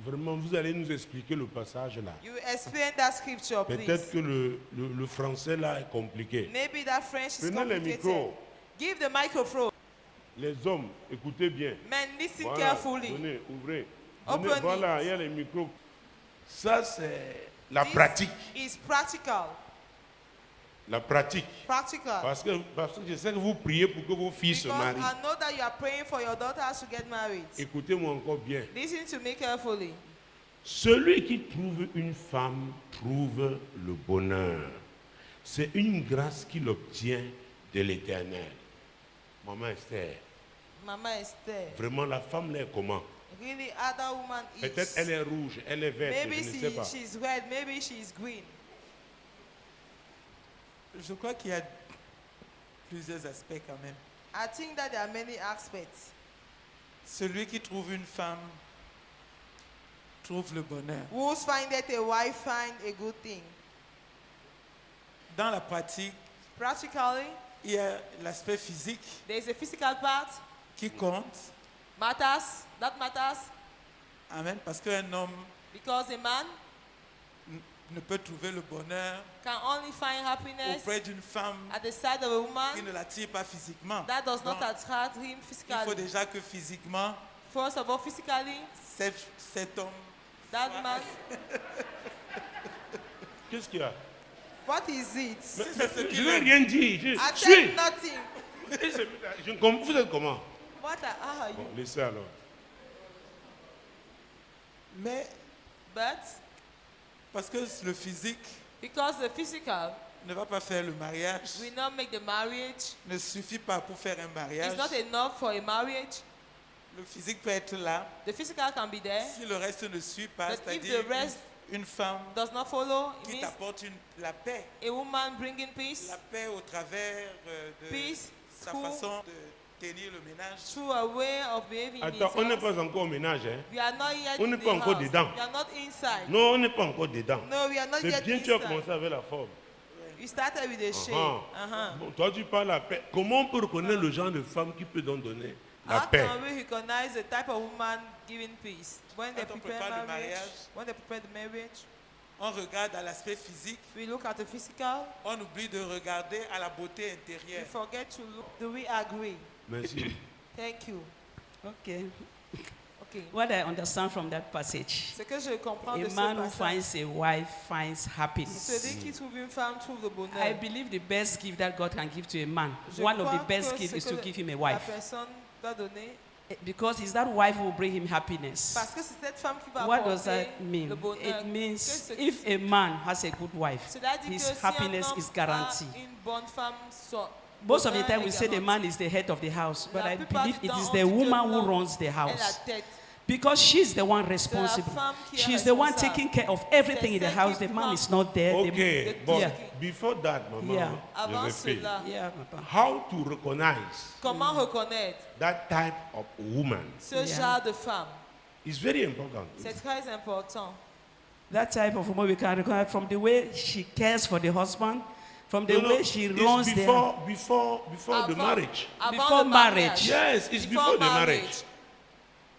Vraiment, vous allez nous expliquer le passage là.
You explain that scripture,
Peut-être
please.
que le français là est compliqué.
Maybe that French is
Prenez les
complicated.
micros.
Give the microphone.
Les hommes, écoutez bien.
Men, listen
Voilà,
carefully.
Donnez, ouvrez.
Open
Donnez, voilà,
it.
il y a les micros. Ça, c'est la
This
pratique.
is practical.
La pratique.
Practical.
Parce que je sais que vous priez pour que vos filles se
Because
marient.
I know that you are praying for your daughters to get married.
Écoutez-moi encore bien.
Listen to me carefully.
Celui qui trouve une femme trouve le bonheur. C'est une grâce qu'il obtient de l'Éternel. Maman Esther,
Mama Esther.
vraiment la femme là est comment?
Really, other woman is.
Peut-être elle est rouge, elle est verte,
Maybe
je ne sais pas.
she's red, maybe she's green.
Je crois qu'il y a plusieurs aspects quand même.
I think that there are many aspects.
Celui qui trouve une femme trouve le bonheur.
Who findeth a wife find a good thing.
Dans la pratique,
Practically,
il y a l'aspect physique
there is a physical part.
qui compte.
Matters. That matters.
Amen. Parce qu'un homme
Because a man
ne peut trouver le bonheur
can only find happiness
auprès d'une femme
at the side of a
qui
woman
ne l'attire pas physiquement.
that does not
Donc,
attract him
il faut
physically.
déjà que physiquement,
First of all, physically,
cet homme
that man.
Qu'est-ce qu'il y a?
What is it?
Je n'ai rien dit.
I
Je
tell
suis.
nothing.
Vous êtes comment?
What are you?
Bon, laissez alors.
Mais
But
parce que le physique
because the physical
ne va pas faire le mariage,
will not make the marriage,
ne suffit pas pour faire un mariage.
it's not enough for a marriage.
Le physique peut être là.
The physical can be there,
Si le reste ne suit pas,
but if
c'est-à-dire
the rest
une femme
does not follow, it
qui
means
t'apporte la paix.
a woman bringing peace,
La paix au travers de
Peace
sa
through-
façon de tenir le ménage.
through a way of behaving in
Attends,
his
on n'est
house.
pas encore au ménage. Hein?
We are not yet
On
in
n'est
the
pas encore
house.
dedans.
We are not inside.
Non, on n'est pas encore dedans.
No, we are not
C'est
yet
bien, tu as
inside.
commencé avec la forme.
We started with a shade.
Uh-huh. Bon, toi, tu parles la paix. Comment on peut reconnaître le genre de femme qui peut donc donner la
How
paix?
can we recognize the type of woman giving peace? When they
Quand on
prepare
prépare le
marriage,
mariage,
when they prepare the marriage,
On regarde à l'aspect physique,
we look at the physical,
on oublie de regarder à la beauté
we
intérieure.
forget to look. Do we agree?
Merci.
Thank you.
Okay.
Okay.
What I understand from that passage,
Ce que je comprends de
a
ce
man who
passage,
finds a wife finds happiness.
celui qui trouve une femme trouve le bonheur.
I believe the best gift that God can give to a man,
Je
one of the
crois
best
que
gifts
ce
is
que
to give him a
La
wife.
personne doit donner,
Because it's that wife who will bring him happiness.
parce que c'est cette femme qui va
What does
apporter
that mean?
le bonheur.
It means
Qu'est-ce que
if a man has a good wife,
Cela dit que
his
si
happiness
un homme
is
a
guaranteed.
une bonne femme, son
Most of the
bonheur
time
est
we say the
garanti.
man is the head of the house, but
La
I
plupart
believe
du
it
temps,
is
on
the
dit que
woman who
l'homme
runs the
est la
house.
tête.
Because she's the one responsible.
femme qui est
She's the one
responsable.
taking care of everything in the
C'est celle
house.
qui
The man
prend-
is not there. The-
Okay, but
Yeah.
before that, Maman,
Yeah.
je
Avant
repeat.
cela,
Yeah, Papa.
How to recognize
comment reconnaître
that type of woman
ce
Yeah.
genre de femme?
is very important.
C'est très important.
That type of woman we can recognize from the way she cares for the husband, from the
No, no,
way she runs
it's
the
before the
Avant-
marriage.
avant
Before
le
marriage.
Yes, it's before the marriage.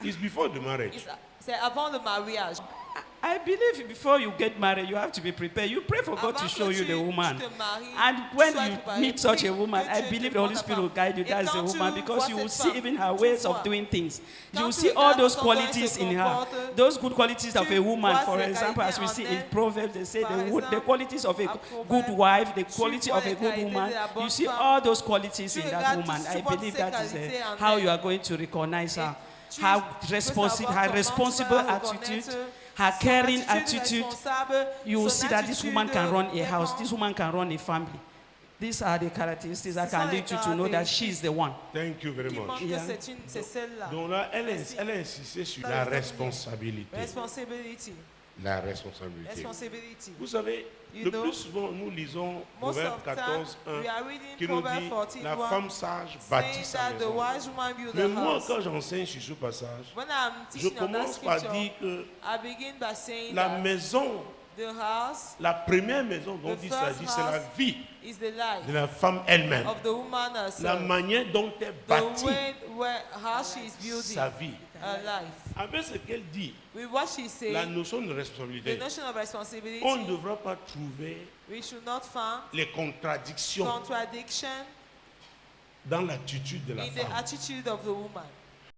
It's before the marriage.
C'est avant le mariage.
I believe before you get married, you have to be prepared. You pray for God
Avant
to
que
show you
tu-
the woman.
tu te maries,
And when
sois
you
préparé.
meet such a
Prie
woman,
que
I
Dieu
believe
te
the Holy
demande
Spirit
ta
will guide you.
femme.
That's
Et
the
quand
woman
tu
because
vois
you will
cette
see
femme,
even her
tu
ways
vois.
of doing things.
Quand
You will
tu
see all
regardes
those
comment elle
qualities
se
in her.
comporte,
Those good qualities of
tu
a woman,
vois
for
ses
example, as we
qualités
see
en
in
elle.
Proverbs, they say
Par
the
exemple,
qualities of a
à
good
Proverbs,
wife, the
tu
quality
vois
of a
les
good
qualités
woman.
de la bonne
You see
femme.
all those qualities
Tu
in that
regardes
woman.
tout-
I
tu vois
believe
ces
that is
qualités en
how
elle.
you are going to recognize her.
Tu
Her
peux
responsible,
savoir
her
comment tu
responsible
vas la
attitude,
reconnaître,
her
son
caring
attitude
attitude.
responsable,
You will
son
see that this woman can
attitude
run a house,
défend.
this woman can run a family. These are the characteristics that
Ce sont
can
les
lead you to know that she is the one.
Thank you very
Qui
much.
montre
Yeah.
que c'est celle-là.
Donc là,
Merci.
elle a insisté sur
Ça,
la
je dois
responsabilité.
Responsibility.
La responsabilité.
Responsibility.
Vous savez,
You
le
know,
plus souvent, nous lisons
Most
Proverbe
of the time,
14,
we
1,
are reading
qui nous
Proverbs
dit
14,
la
1,
femme sage bâtit
saying
sa
that the
maison.
wise woman build
Mais
a
moi,
house.
quand j'enseigne sur ce passage,
When I'm
je
teaching on that
commence par
scripture,
dire que
I begin by saying
la
that
maison,
the house
la première maison dont
The
il
first
s'agit, c'est la
house
vie
is the life
de la femme elle-même.
of the woman
La
herself.
manière dont elle
The
bâtit
way how she is building
sa vie.
her life.
Avec ce qu'elle dit,
With what she
la
says,
notion de
the
responsabilité,
notion of responsibility,
on ne devra pas trouver
we should not find
les contradictions
contradiction
dans l'attitude de la
in the
femme.
attitude of the woman.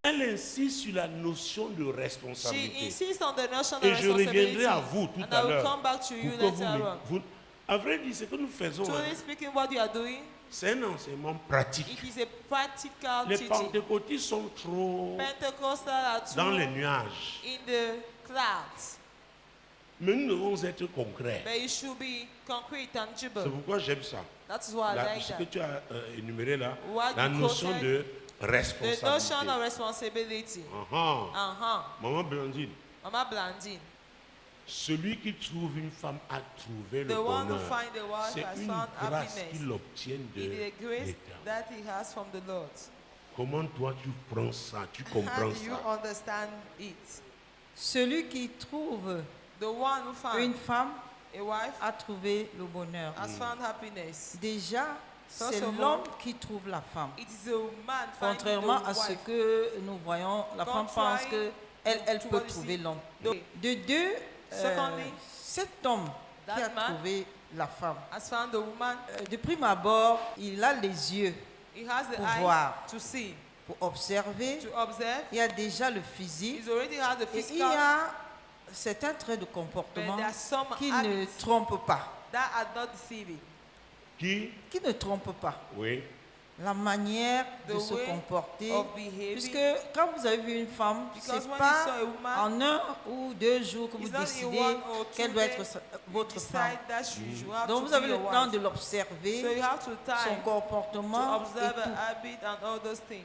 Elle insiste sur la notion de
She
responsabilité.
insists on the notion of
Et je
responsibility.
reviendrai à vous tout
And
à
I will
l'heure
come back to you
pour que
later on.
vous, à vrai dire, ce que nous faisons, hein,
Truly speaking, what you are doing,
c'est un enseignement pratique.
it is a practical
Les
teaching.
pentecôtistes sont trop
Pentecostal are
dans les
too
nuages.
in the clouds,
Mais nous devons être concrets.
but it should be concrete,
C'est
tangible.
pourquoi j'aime ça.
That is why I like
Ce que
that.
tu as énuméré là,
What
la
you
notion
quoted,
de
The
responsabilité.
notion of responsibility.
Maman Blandine,
Mama Blandine,
celui qui trouve une femme a trouvé le
the one who
bonheur.
find a wife
C'est
has
une
found
grâce
happiness.
qu'il obtient de
It is a grace
l'Éternel.
that he has from the Lord.
Comment toi tu prends ça, tu
How
comprends
do you
ça?
understand it?
Celui qui trouve
The one who found
une femme
a wife
a trouvé le bonheur.
has found happiness.
Déjà, c'est
First of all,
l'homme qui trouve la femme.
It is a man finding
Contrairement
the
à ce
wife.
que nous voyons, la femme pense
Contrary
qu'elle
to
peut
what you
trouver
see.
l'homme.
Donc,
De deux,
Secondly,
cet homme qui
that
a
man
trouvé la femme,
has found the woman.
de prime abord, il a les yeux
He has the
Pour
eyes
voir.
to see,
pour observer.
to observe.
Il y a déjà le physique.
He's already had the
Et il y
physical,
a certains traits de
but
comportement
there are some
qui ne
habits
trompent pas.
that are not deceiving.
Qui?
Qui ne trompent pas.
Oui.
La manière
The
de se
way
comporter.
of behaving.
Puisque quand vous avez vu une femme,
Because
c'est
when
pas
you saw a woman,
en 1 ou 2 jours que vous
it's not in
décidez
1 or 2
qu'elle doit être
days
votre
decide
femme.
that you have
Donc
to
vous
be
avez le
your
temps
wife.
de
So
l'observer,
you have to
son
time to
comportement et
observe
tout.
her habit and all those things.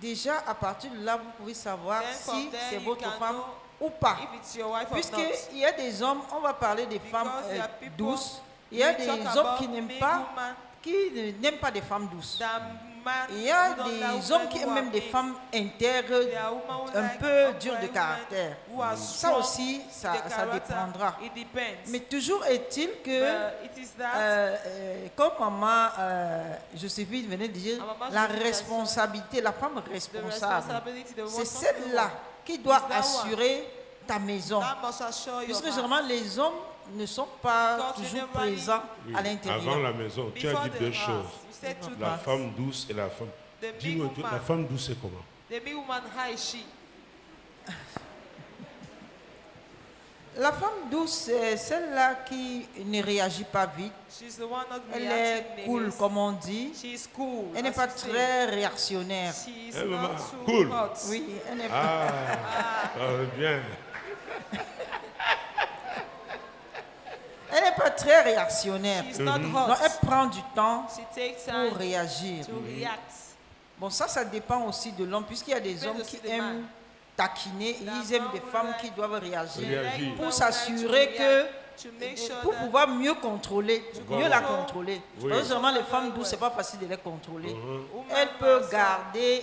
Déjà, à partir de là, vous pouvez savoir
Then from
si
there
c'est
you
votre
can
femme
know
ou pas.
if it's your wife or not.
Puisqu'il y a des hommes, on va parler des femmes
there are people,
douces, il y a
we
des
talk
hommes
about
qui n'aiment
big
pas,
woman,
n'aiment pas des femmes douces.
that man
Il y a
who don't like
des hommes
women
qui
who
aiment
are
même des
big.
femmes intègres,
There are women who
un
like
peu
upright
dures de
women
caractère.
who are
Ça
strong
aussi, ça
in the character.
dépendra.
It depends.
Mais toujours est-il que,
But it is that
comme maman Joséphine venait de dire,
Maman
la
Joséphine a dit,
responsabilité, la femme
the
responsable,
responsibility, the
c'est
responsibility
celle-là qui doit
Is that one.
assurer ta maison.
that must assure your
Puisque
house.
généralement, les hommes ne sont pas
Because
toujours
generally,
présents
Oui.
à l'intérieur.
Avant la maison, tu as
Before
dit
the
deux
house,
choses.
you said two
La
things.
femme douce et la femme.
The big
Dis-moi, la
woman,
femme douce, c'est comment?
the big woman, how is she?
La femme douce, c'est celle-là qui ne réagit pas vite.
She's the one not
Elle
reacting
est cool,
negative.
comme on dit.
She's cool.
Elle n'est
as
pas
you say.
très réactionnaire.
She's
Eh, maman,
not too
cool.
hot.
Oui, elle n'est
Bien.
elle n'est pas très réactionnaire.
She's not
Donc,
hot.
elle prend du temps
She takes
pour
time
réagir.
to react.
Bon, ça dépend aussi de l'homme, puisqu'il y a des
Depends
hommes
aussi
qui
des
aiment
man.
taquiner, ils aiment des femmes qui doivent réagir
Réagir.
pour s'assurer que,
To make sure
pour
that
pouvoir mieux contrôler, mieux la contrôler.
Oui.
Parce que généralement, les femmes douces, c'est pas facile de les contrôler.
Mhm.
Elle peut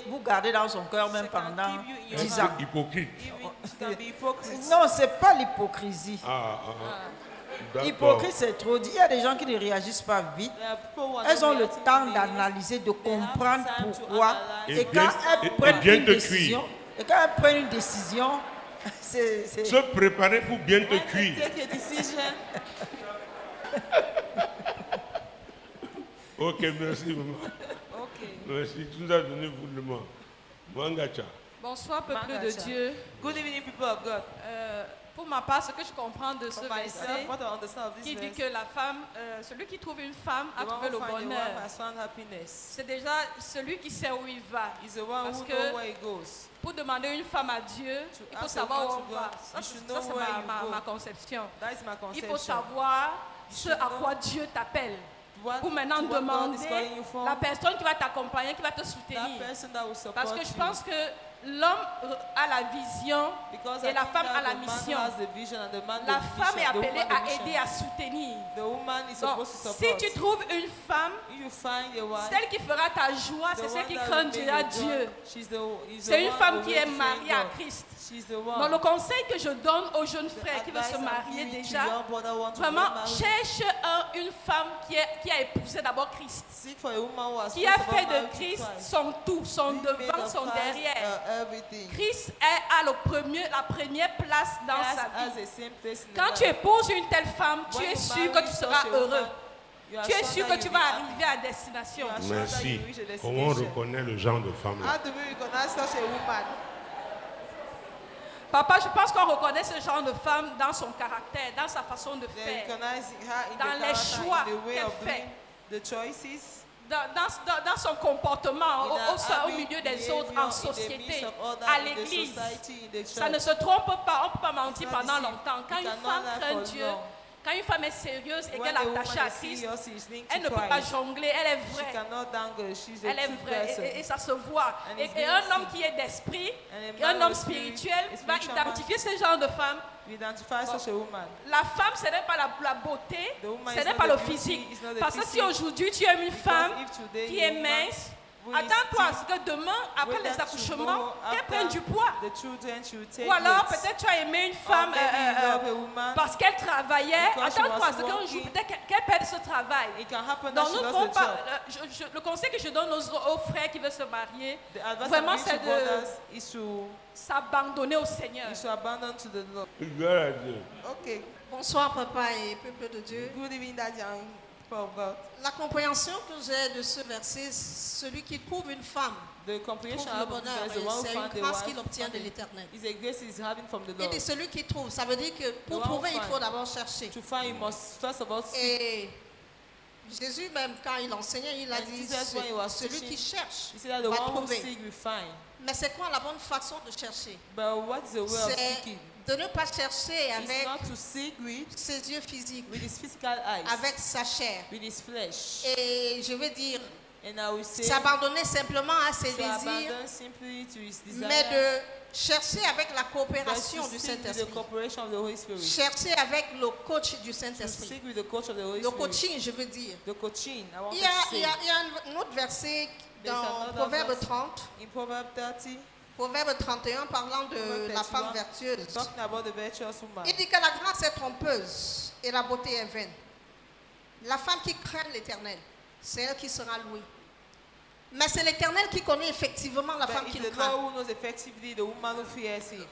vous garder dans son cœur même pendant 10 ans.
Hypocrite.
she can be hypocrite.
Non, c'est pas l'hypocrisie.
D'accord.
Hypocrite, c'est trop dit. Il y a des gens qui ne réagissent pas vite.
There are people who are
Elles
not
ont le
reacting
temps
to
d'analyser, de comprendre
time to
pourquoi.
analyze.
Et quand elles prennent
bien
une
te
décision, et quand elles prennent une décision, c'est
Se préparer pour bien te
When they
cuire.
take a decision,
Ok, merci maman.
okay.
Merci, tu nous as donné voulement. Wangacha.
Bonsoir, peuple de
Mangacha.
Dieu.
Good evening, people of God.
Pour ma part, ce que je comprends de ce
For myself,
verset
what I understand of this
qui dit
verse,
que la femme, celui qui trouve une femme a
the one
trouvé le
who finds a
bonheur.
wife has found happiness.
C'est déjà celui qui sait où il va.
Is the one
Parce
who
que
knows where he goes.
pour demander une femme à Dieu, il faut
ask
savoir
a
où
woman
on
to
va.
God,
Ça,
you
c'est
should know
ça, c'est
where you go.
ma conception.
That is my
Il
conception.
faut savoir ce à quoi Dieu t'appelle. Pour maintenant
to what God
demander
is calling you for.
la personne qui va t'accompagner, qui va te
That
soutenir.
person that will support
Parce que je
you.
pense que l'homme a la vision
Because
et
I
la
think
femme
that
a la
the man
mission.
has the vision and the man
La
the
femme est
vision, the
appelée
woman the
à
mission.
aider, à soutenir.
The woman is
Donc,
supposed to
si
support.
tu trouves une femme,
If you find a wife,
celle qui fera ta joie,
the
c'est celle
one
qui
that
craint
will
Dieu
make
à
your
Dieu.
joy, she's the- is the
C'est une
one
femme
who
qui
will
est
fear
mariée à
God.
Christ.
She's the
Donc
one.
le conseil que je donne aux jeunes frères qui veulent se
Advice I'm
marier
giving to
déjà,
young brother who want to
vraiment
get married.
cherche une femme qui a épousé d'abord Christ,
Seek for a woman who has
qui a
first of all
fait de
married to
Christ
Christ.
son tout, son
He made
devant,
of
son
Christ,
derrière.
everything.
Christ a la première place dans
Christ
sa
has
vie.
the same place in
Quand
the
tu
life.
épouses une telle femme, tu
When
es
you
sûr
marry
que tu
such
seras
a
heureux.
woman, you are
Tu es
sure
sûr
that
que tu
you'll
vas
be happy.
arriver à destination.
You are sure that
Merci.
you reach a
Comment on
destination.
reconnaît le genre de femme là?
How do we recognize such a woman?
Papa, je pense qu'on reconnaît ce genre de femme dans son caractère, dans sa façon de
They
faire,
recognize her in
Dans
the
les
character,
choix
in the way
qu'elle
of
fait.
doing the choices.
dans son comportement
in
au
her
milieu
habit,
des autres,
behavior,
en
in the
société,
midst of others,
à
in the
l'église.
society, in the
Ça ne
church.
se trompe pas, on ne peut pas mentir
It's not
pendant
deceived.
longtemps. Quand
You
une
cannot
femme
lie
craint
for
Dieu,
long.
quand une femme est sérieuse et
When
qu'elle
the
est
woman
attachée à
is
Christ,
serious, she is linked
elle
to
ne peut pas
Christ.
jongler, elle est
She
vraie.
cannot dangle. She's a
Elle est
true
vraie
person.
et ça se voit.
And
Et
it's
un
being
homme
seen.
qui est d'esprit,
And
et
a
un
man
homme
of spirit,
spirituel
a
va
spiritual man.
identifier ce genre de femme.
We identify such a woman.
La femme, ce n'est pas la beauté,
The woman
ce
is
n'est
not
pas
the
le
beauty,
physique.
it's not the
Parce que si
physique.
aujourd'hui tu aimes une femme
Because if today
qui
you're
est
a woman
mince,
who is
attends-toi à ce
thin,
que demain, après
wait
les
that
accouchements,
tomorrow,
qu'elle
after
prenne du poids.
The children should take
Ou alors
weight.
peut-être tu as aimé une
Or
femme
maybe you love a woman.
parce qu'elle travaillait.
Because she
Attends-toi à
was
ce qu'un jour
working.
peut-être qu'elle perde ce travail.
It can happen that
Donc
she
nous ne
lost
devons
the
pas.
job.
Le conseil que je donne aux frères qui veulent se marier,
The advice
vraiment
I'm giving
c'est
to
de
brothers is to
s'abandonner au Seigneur.
abandon to the Lord.
Gloire à Dieu.
Okay.
Bonsoir papa et peuple de Dieu.
Good evening, Daddy and people of God.
La compréhension que j'ai de ce verset, celui qui trouve une femme
The comprehension
trouve le
of this
bonheur.
verse, the one who
C'est
found
une
a
grâce
wife
qu'il obtient de
found
l'Éternel.
is a grace he's having from the
Il
Lord.
dit celui qui trouve, ça veut dire que pour
one
trouver,
who
il faut
find.
d'abord chercher.
To find, you must first of all seek.
Et Jésus même, quand il enseignait, il a
And
dit
Jesus, when he was
celui
teaching,
qui cherche
He said that the
va
one who
trouver.
seek will find.
Mais c'est quoi la bonne façon de chercher?
But what is the way of
C'est
seeking?
de ne pas chercher
It's
avec
not to seek
ses yeux physiques,
with his physical eyes,
avec sa chair.
with his flesh.
Et je veux dire,
And I will say,
s'abandonner simplement à ses
to
désirs,
abandon simply to his desire,
mais de chercher avec la
but
coopération
to
du
seek with the
Saint-Esprit.
cooperation of the Holy Spirit.
Chercher avec le coach du
To
Saint-Esprit.
seek with the coach of the Holy
Le
Spirit.
coaching, je veux dire.
The coaching, I want
Il
to
y a,
say.
il y a- il y a un autre verset
There's
dans
another
Proverbe
verse
30,
In Proverbs 30,
Proverbe 31, parlant de
Proverbe
la femme
31,
vertueuse.
talking about the virtuous woman.
Il dit que la grâce est trompeuse et la beauté est vaine. La femme qui craint l'Éternel, c'est elle qui sera louée. Mais c'est l'Éternel qui connaît effectivement la femme
But
qu'il
it's the
craint.
Lord who knows effectively the woman who fears him.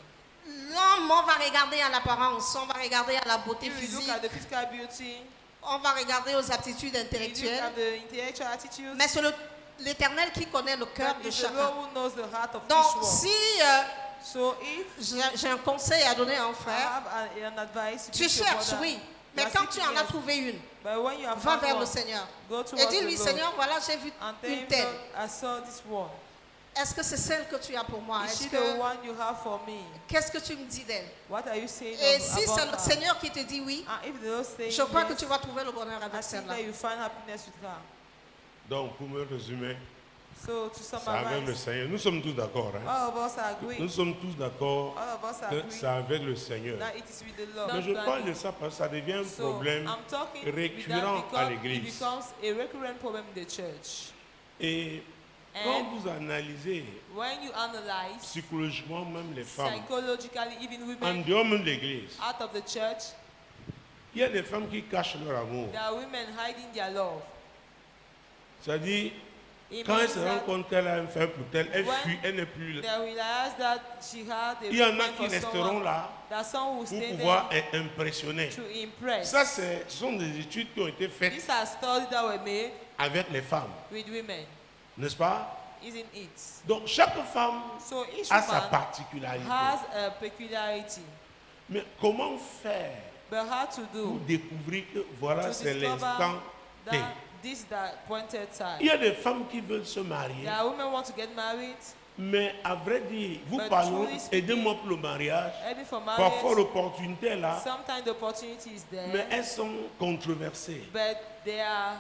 L'homme, on va regarder à l'apparence, on va regarder à la beauté
If you look
physique,
at the physical beauty,
on va regarder aux aptitudes
you look
intellectuelles.
at the intellectual attitude,
Mais c'est l'Éternel qui connaît le cœur
but
de
it's the
chacun.
Lord who knows the heart of
Donc,
each one.
si
So if
j'ai un conseil à donner à un
I
frère,
have an advice to
tu
give to your
cherches,
brother,
oui. Mais
you are
quand tu
seeking,
en as
yes.
trouvé une,
But when you have
va
found
vers le
one,
Seigneur.
go
Et
towards
dis-lui,
the Lord
Seigneur, voilà, j'ai vu
and tell
une
him,
telle.
Lord, I saw this one.
Est-ce que c'est celle que tu as pour moi?
Is
Est-ce
she
que,
the one you have for me?
qu'est-ce que tu me dis d'elle?
What are you saying
Et
of,
si c'est
about
le
her?
Seigneur qui te dit oui,
And if the Lord says
je crois que
yes,
tu vas trouver le bonheur
I
avec
think
celle-là.
that you find happiness with her.
Donc, pour me résumer,
So to
C'est avec le
summarize,
Seigneur. Nous sommes tous d'accord. Hein?
all of us agree.
Nous sommes tous d'accord
All of us
que
agree
c'est avec le Seigneur.
that it is with the Lord.
Mais je parle de ça parce que ça devient un
So
problème
I'm talking with
récurrent
that
à
because it
l'église.
becomes a recurrent problem in the church.
Et quand
And
vous analysez
when you analyze
psychologiquement même les femmes,
psychologically, even
en
women
dehors même de l'église,
out of the church,
il y a des femmes qui cachent leur amour.
there are women hiding their love.
C'est-à-dire,
It
quand elle
means
se rend
that
compte qu'elle a un frère pour elle, elle
when
fuit, elle n'est plus là.
they realize that she had a
Il y en a
woman
qui
for
resteront
someone,
là
that someone will
pour
stay
pouvoir
there
être impressionnés.
to impress.
Ça, ce sont des études qui ont été faites
These are studies that were made
avec les femmes,
with women,
n'est-ce pas?
isn't it?
Donc, chaque femme
So each
a sa
woman
particularité.
has a peculiarity.
Mais comment faire
But how to
pour
do
découvrir que voilà,
to
c'est
discover
l'instant T?
that this that pointed time.
Il y a des femmes qui veulent se marier,
There are women who want to get married,
mais à vrai dire, vous
But
parlez,
truly speaking,
aidez-moi pour le mariage.
aiming for
Parfois,
marriage.
l'opportunité est là,
Sometimes the opportunity is
mais
there,
elles sont controversées.
but they are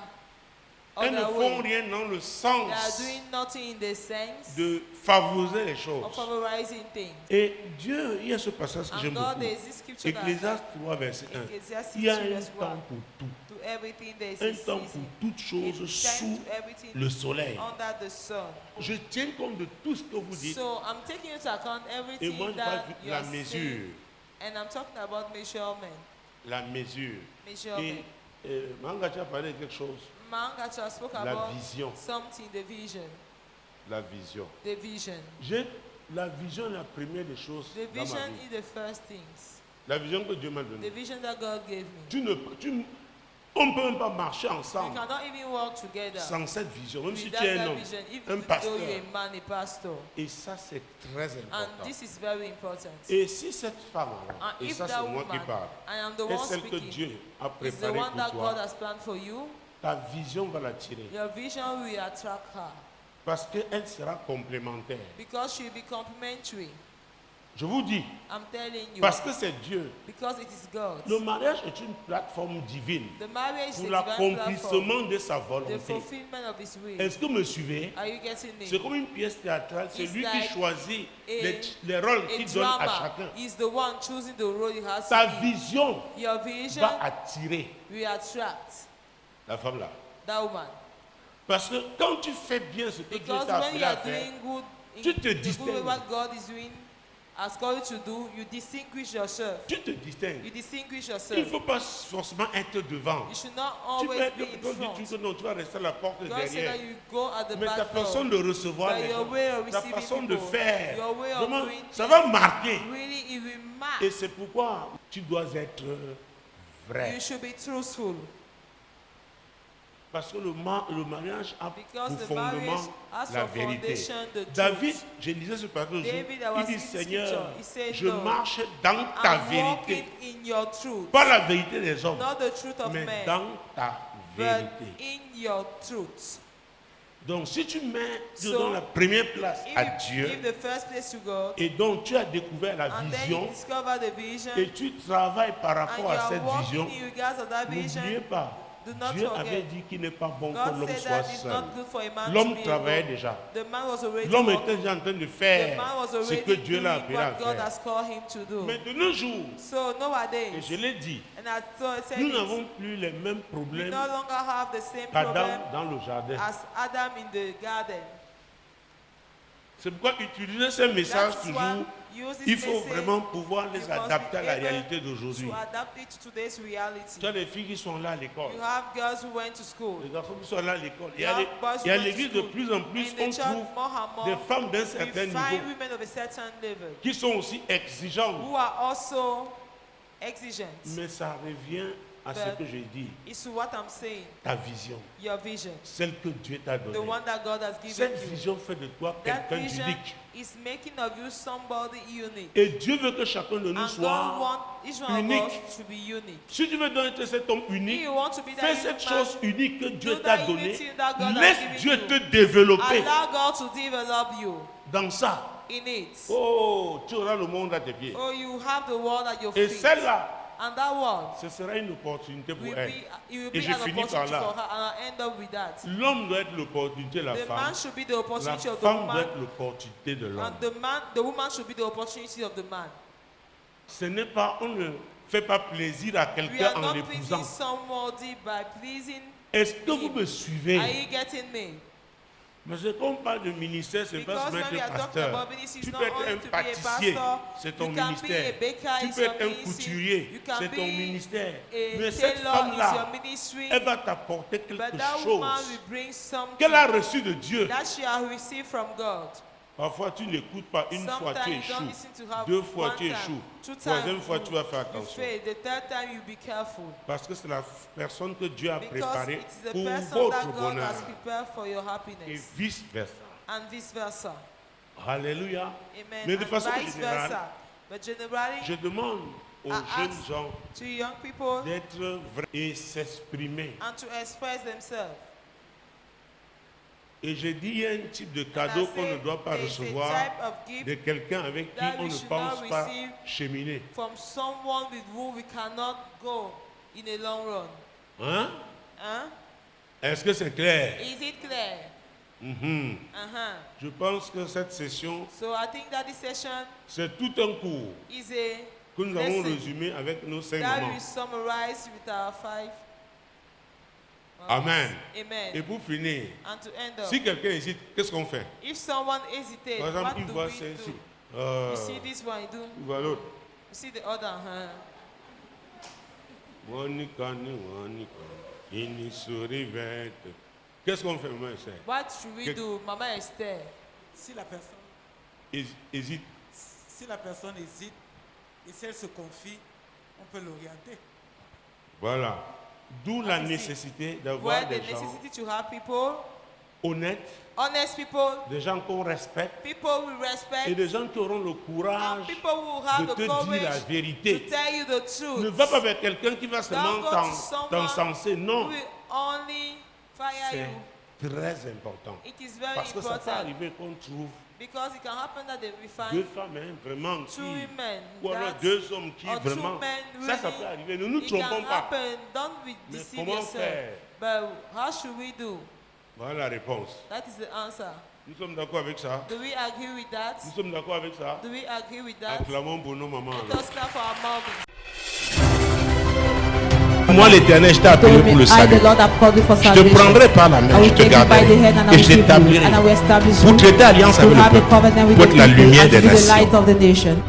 Elles ne
other
font
way.
rien dans le
They are
sens
doing nothing in the sense
de favoriser les
of
choses.
favorizing things.
Et Dieu, il y a ce passage que
And
j'aime
God,
beaucoup.
there is this scripture that
Ecclésiaste 3, verset 1.
Ecclesiastes
Il y a
2
un
verse
temps
1.
pour tout.
To everything there is
Un
a
temps pour
season.
toutes choses
A
sous
time to everything
le soleil.
under the sun.
Je tiens compte de tout ce que vous dites.
So I'm taking into account
Et
everything
moi, je
that
parle
you
de la
are
mesure.
saying. And I'm talking about measurement.
La mesure.
Measurement.
Et Mangacha a parlé de quelque chose.
Mangacha spoke
La
about
vision.
something, the vision.
La vision.
The vision.
La vision est la première des choses
The
dans ma
vision
vie.
is the first things.
La vision que Dieu m'a
The
donnée.
vision that God gave me.
On ne peut même pas marcher
You
ensemble
cannot even work together
sans cette vision, même si
without
tu es un
that
homme,
vision,
un
even though
pasteur.
you're a man, a pastor.
Et ça, c'est très
And
important.
this is very important.
Et si cette femme,
And
et
if
ça
that
c'est moi qui
woman,
parle,
I am the
est
one
celle que
speaking,
Dieu a
is the
préparée
one that
pour
God
toi,
has planned for you,
ta vision va l'attirer.
your vision will attract her
Parce qu'elle sera complémentaire.
because she will be complementary.
Je vous dis,
I'm telling you,
parce que c'est Dieu.
because it is God.
Le mariage est une plateforme divine
The marriage is
pour
a divine platform,
l'accomplissement de sa
the
volonté.
fulfillment of His will.
Est-ce que vous me suivez?
Are you getting me?
C'est comme une pièce théâtrale, c'est
It's
lui qui
like
choisit
a-
les rôles
A
qu'il donne à
drama
chacun.
is the one choosing the role he has
Ta
to be.
vision
Your vision
va attirer
will attract
la femme là.
that woman.
Parce que quand tu fais bien ce que Dieu
Because
t'a
when
appelé
you
à
are
faire,
doing good,
Tu te
the good way
distingues.
what God is doing, has called you to do, you distinguish yourself.
tu te distingues.
You distinguish
Il ne
yourself.
faut pas forcément être devant.
You should not
Tu
always be in
peux
front.
dire que non, tu vas rester à la porte
God said
derrière.
that you go at the
Mais ta
back
façon
door.
de recevoir
But
les
your
gens,
way of
ta
receiving
façon de
people,
faire,
your way of
vraiment,
doing
ça va marquer.
Really, it will mark.
Et c'est pourquoi tu dois être vrai.
You should be truthful.
Parce que le mariage a
Because
pour
the marriage
fondement
has
la
for
vérité.
foundation the
David,
truth.
je lisais ce passage,
David, I
il
was
dit
reading
Seigneur,
scripture. He said,
je
"Lord,
marche dans ta
I'm
vérité.
walking in your truth.
Pas la vérité des hommes,
Not the truth of
mais
men,
dans ta
but
vérité.
in your truth.
Donc si tu mets
So,
dans la première place
If
à
you
Dieu,
give the first place to God,
et donc tu as découvert la
and then
vision,
you discover the vision,
et tu travailles par
and
rapport
you
à
are
cette
walking
vision,
in regards of that
n'oubliez
vision,
pas,
do not
Dieu
forget.
avait dit qu'il n'est pas bon que
God
l'homme
said
soit
that it's
seul.
not good for a man to
L'homme
be
travaillait
alone.
déjà.
The man was already
L'homme
walking.
était déjà en train de
The
faire
man was
ce
already
que Dieu
doing
l'a appelé à
what God
faire.
has called him to do.
Mais de nos jours,
So
et
nowadays,
je l'ai dit,
and I said
nous
it,
n'avons plus les mêmes
we
problèmes
no longer have the same
qu'Adam
problem
dans le jardin.
as Adam in the garden.
C'est pourquoi utiliser ces messages
That is
toujours,
why use this
il faut
message.
vraiment pouvoir les
You must
adapter à
be
la
able
réalité d'aujourd'hui.
To adapt it to today's reality.
Tu as des filles qui sont là à l'école,
You have girls who went to school.
les garçons qui sont là à l'école. Il y
You
a
have boys who
à
went to
l'église de
school.
plus en plus,
In
on
the church,
trouve
more and
des
more,
femmes d'un
we
certain
find
niveau
women of a certain level
qui sont aussi exigeantes.
who are also exigent.
Mais ça revient à ce
But
que j'ai dit,
It's what I'm saying,
ta vision,
your vision,
celle que Dieu t'a
the
donnée.
one that God has given
Cette
you.
vision fait de toi
That
quelqu'un
vision
d'unique.
is making of you somebody unique.
Et Dieu veut que chacun de nous
And God
soit
wants each one
unique.
of us to be unique.
Si tu veux donc être cet homme
If
unique,
you want to be that
fais
unique
cette
man,
chose unique que Dieu
do
t'a
that
donnée.
unity that God has
Laisse
given
Dieu
you.
te développer
allow God to develop you
dans ça.
in it.
Oh, tu auras le monde à tes pieds.
Oh, you have the world at your
Et
feet.
celle-là,
And that one
ce sera une opportunité pour
will
elle.
be, it will
Et
be
je
an
finis par
opportunity
là.
for her, and I'll end up with that.
L'homme doit être l'opportunité de la
The
femme.
man should be the
La
opportunity of the
femme doit
woman,
être l'opportunité de l'homme.
and the woman should be the opportunity of the man.
Ce n'est pas, on ne fait pas plaisir à
We
quelqu'un
are
en
not
l'épousant.
pleasing somebody by pleasing.
Est-ce que vous me suivez?
Are you getting me?
Parce que quand on parle de ministère, c'est pas
Because
seulement
when we
être
are talking
pasteur.
about ministry,
Tu
it's
peux
not
être
only
un
to be a
pâtissier,
pastor.
c'est ton
You can be a
ministère.
baker,
Tu
it's
peux
your
être un
ministry.
couturier,
You can
c'est ton
be
ministère.
a
Mais cette
tailor, is
femme-là,
your ministry.
elle va t'apporter quelque
But that woman
chose
will bring something
qu'elle a reçu de Dieu.
that she has received from God.
Parfois, tu n'écoutes pas. Une fois, tu
Sometimes you don't
échoues.
listen to her
2 fois,
one
tu
time.
échoues.
2 times,
3e fois, tu vas faire
you
attention.
fail. The 3rd time, you be careful.
Parce que c'est la personne que Dieu a
Because
préparée
it's the
pour
person
votre
that God
bonheur.
has prepared for your
Et
happiness.
vice-versa.
And vice versa.
Alléluia.
Amen.
Mais de
And
façon
vice
générale,
versa. But generally,
je demande aux
I
jeunes
ask
gens
to young people
d'être vrais et s'exprimer.
and to express themselves.
Et je dis, il y a un type de
And I
cadeau qu'on ne
say
doit pas
there's a
recevoir
type of gift
de quelqu'un avec qui
that
on
we
ne
should
pense
not
pas
receive
cheminer.
from someone with whom we cannot go in a long run.
Hein?
Huh?
Est-ce que c'est clair?
Is it clear?
Mhm.
Uh-huh.
Je pense que cette session,
So I think that this session
c'est tout un cours
is a
que nous avons
lesson
résumé avec nos 5
that
moments.
we summarize with our 5.
Amen.
Amen.
Et pour finir,
And to end up,
si quelqu'un hésite, qu'est-ce qu'on fait?
if someone hesitates,
Par exemple,
what
il
do
voit
we
celle-ci.
do? You see this one, you do.
Il voit l'autre.
You see the other hand.
Qu'est-ce qu'on fait, maman Esther?
What should we
Que-
do, Mama Esther?
Si la personne,
Hésite.
si la personne hésite et si elle se confie, on peut l'orienter.
Voilà. D'où la
ici.
nécessité
Where
d'avoir
the
des gens
necessity to have people,
honnêtes,
honest people,
des gens qu'on respecte
people we respect,
et des gens qui auront le
and
courage
people who have
de
the
te dire la
courage to
vérité.
tell you the
Ne
truth.
va pas vers quelqu'un qui va seulement
Don't go to someone
t'encenser.
who
Non,
will only fire
c'est
you.
très important.
It is very
Parce que ça peut
important
arriver qu'on trouve
because it can happen that they will
deux
find
femmes hein, vraiment
two
qui,
women
ou alors
that-
deux hommes qui
or two
vraiment,
men
ça
really.
peut arriver. Ne nous
It can
trompons pas.
happen. Don't be
Mais
deceive
comment
yourself.
faire?
But how should we do?
Voilà la réponse.
That is the answer.
Nous sommes d'accord avec ça.
Do we agree with that?
Nous sommes d'accord avec ça.
Do we agree with that?
Acclamons pour nos mamans.
Let us clap for our mommy.
Moi, l'Éternel, je t'ai appelé pour le
I,
salut.
the Lord, have called you for
Je te
salvation.
prendrai par la
I
main,
will
je te
take you by
garderai
the hand and I
et
will
je
keep you,
t'établirai
and I will establish
pour
you
traiter alliance
to
avec le
have a
peuple,
covenant with
pour
the
être la
people
lumière
and to
des
be the light
nations.
of the nation.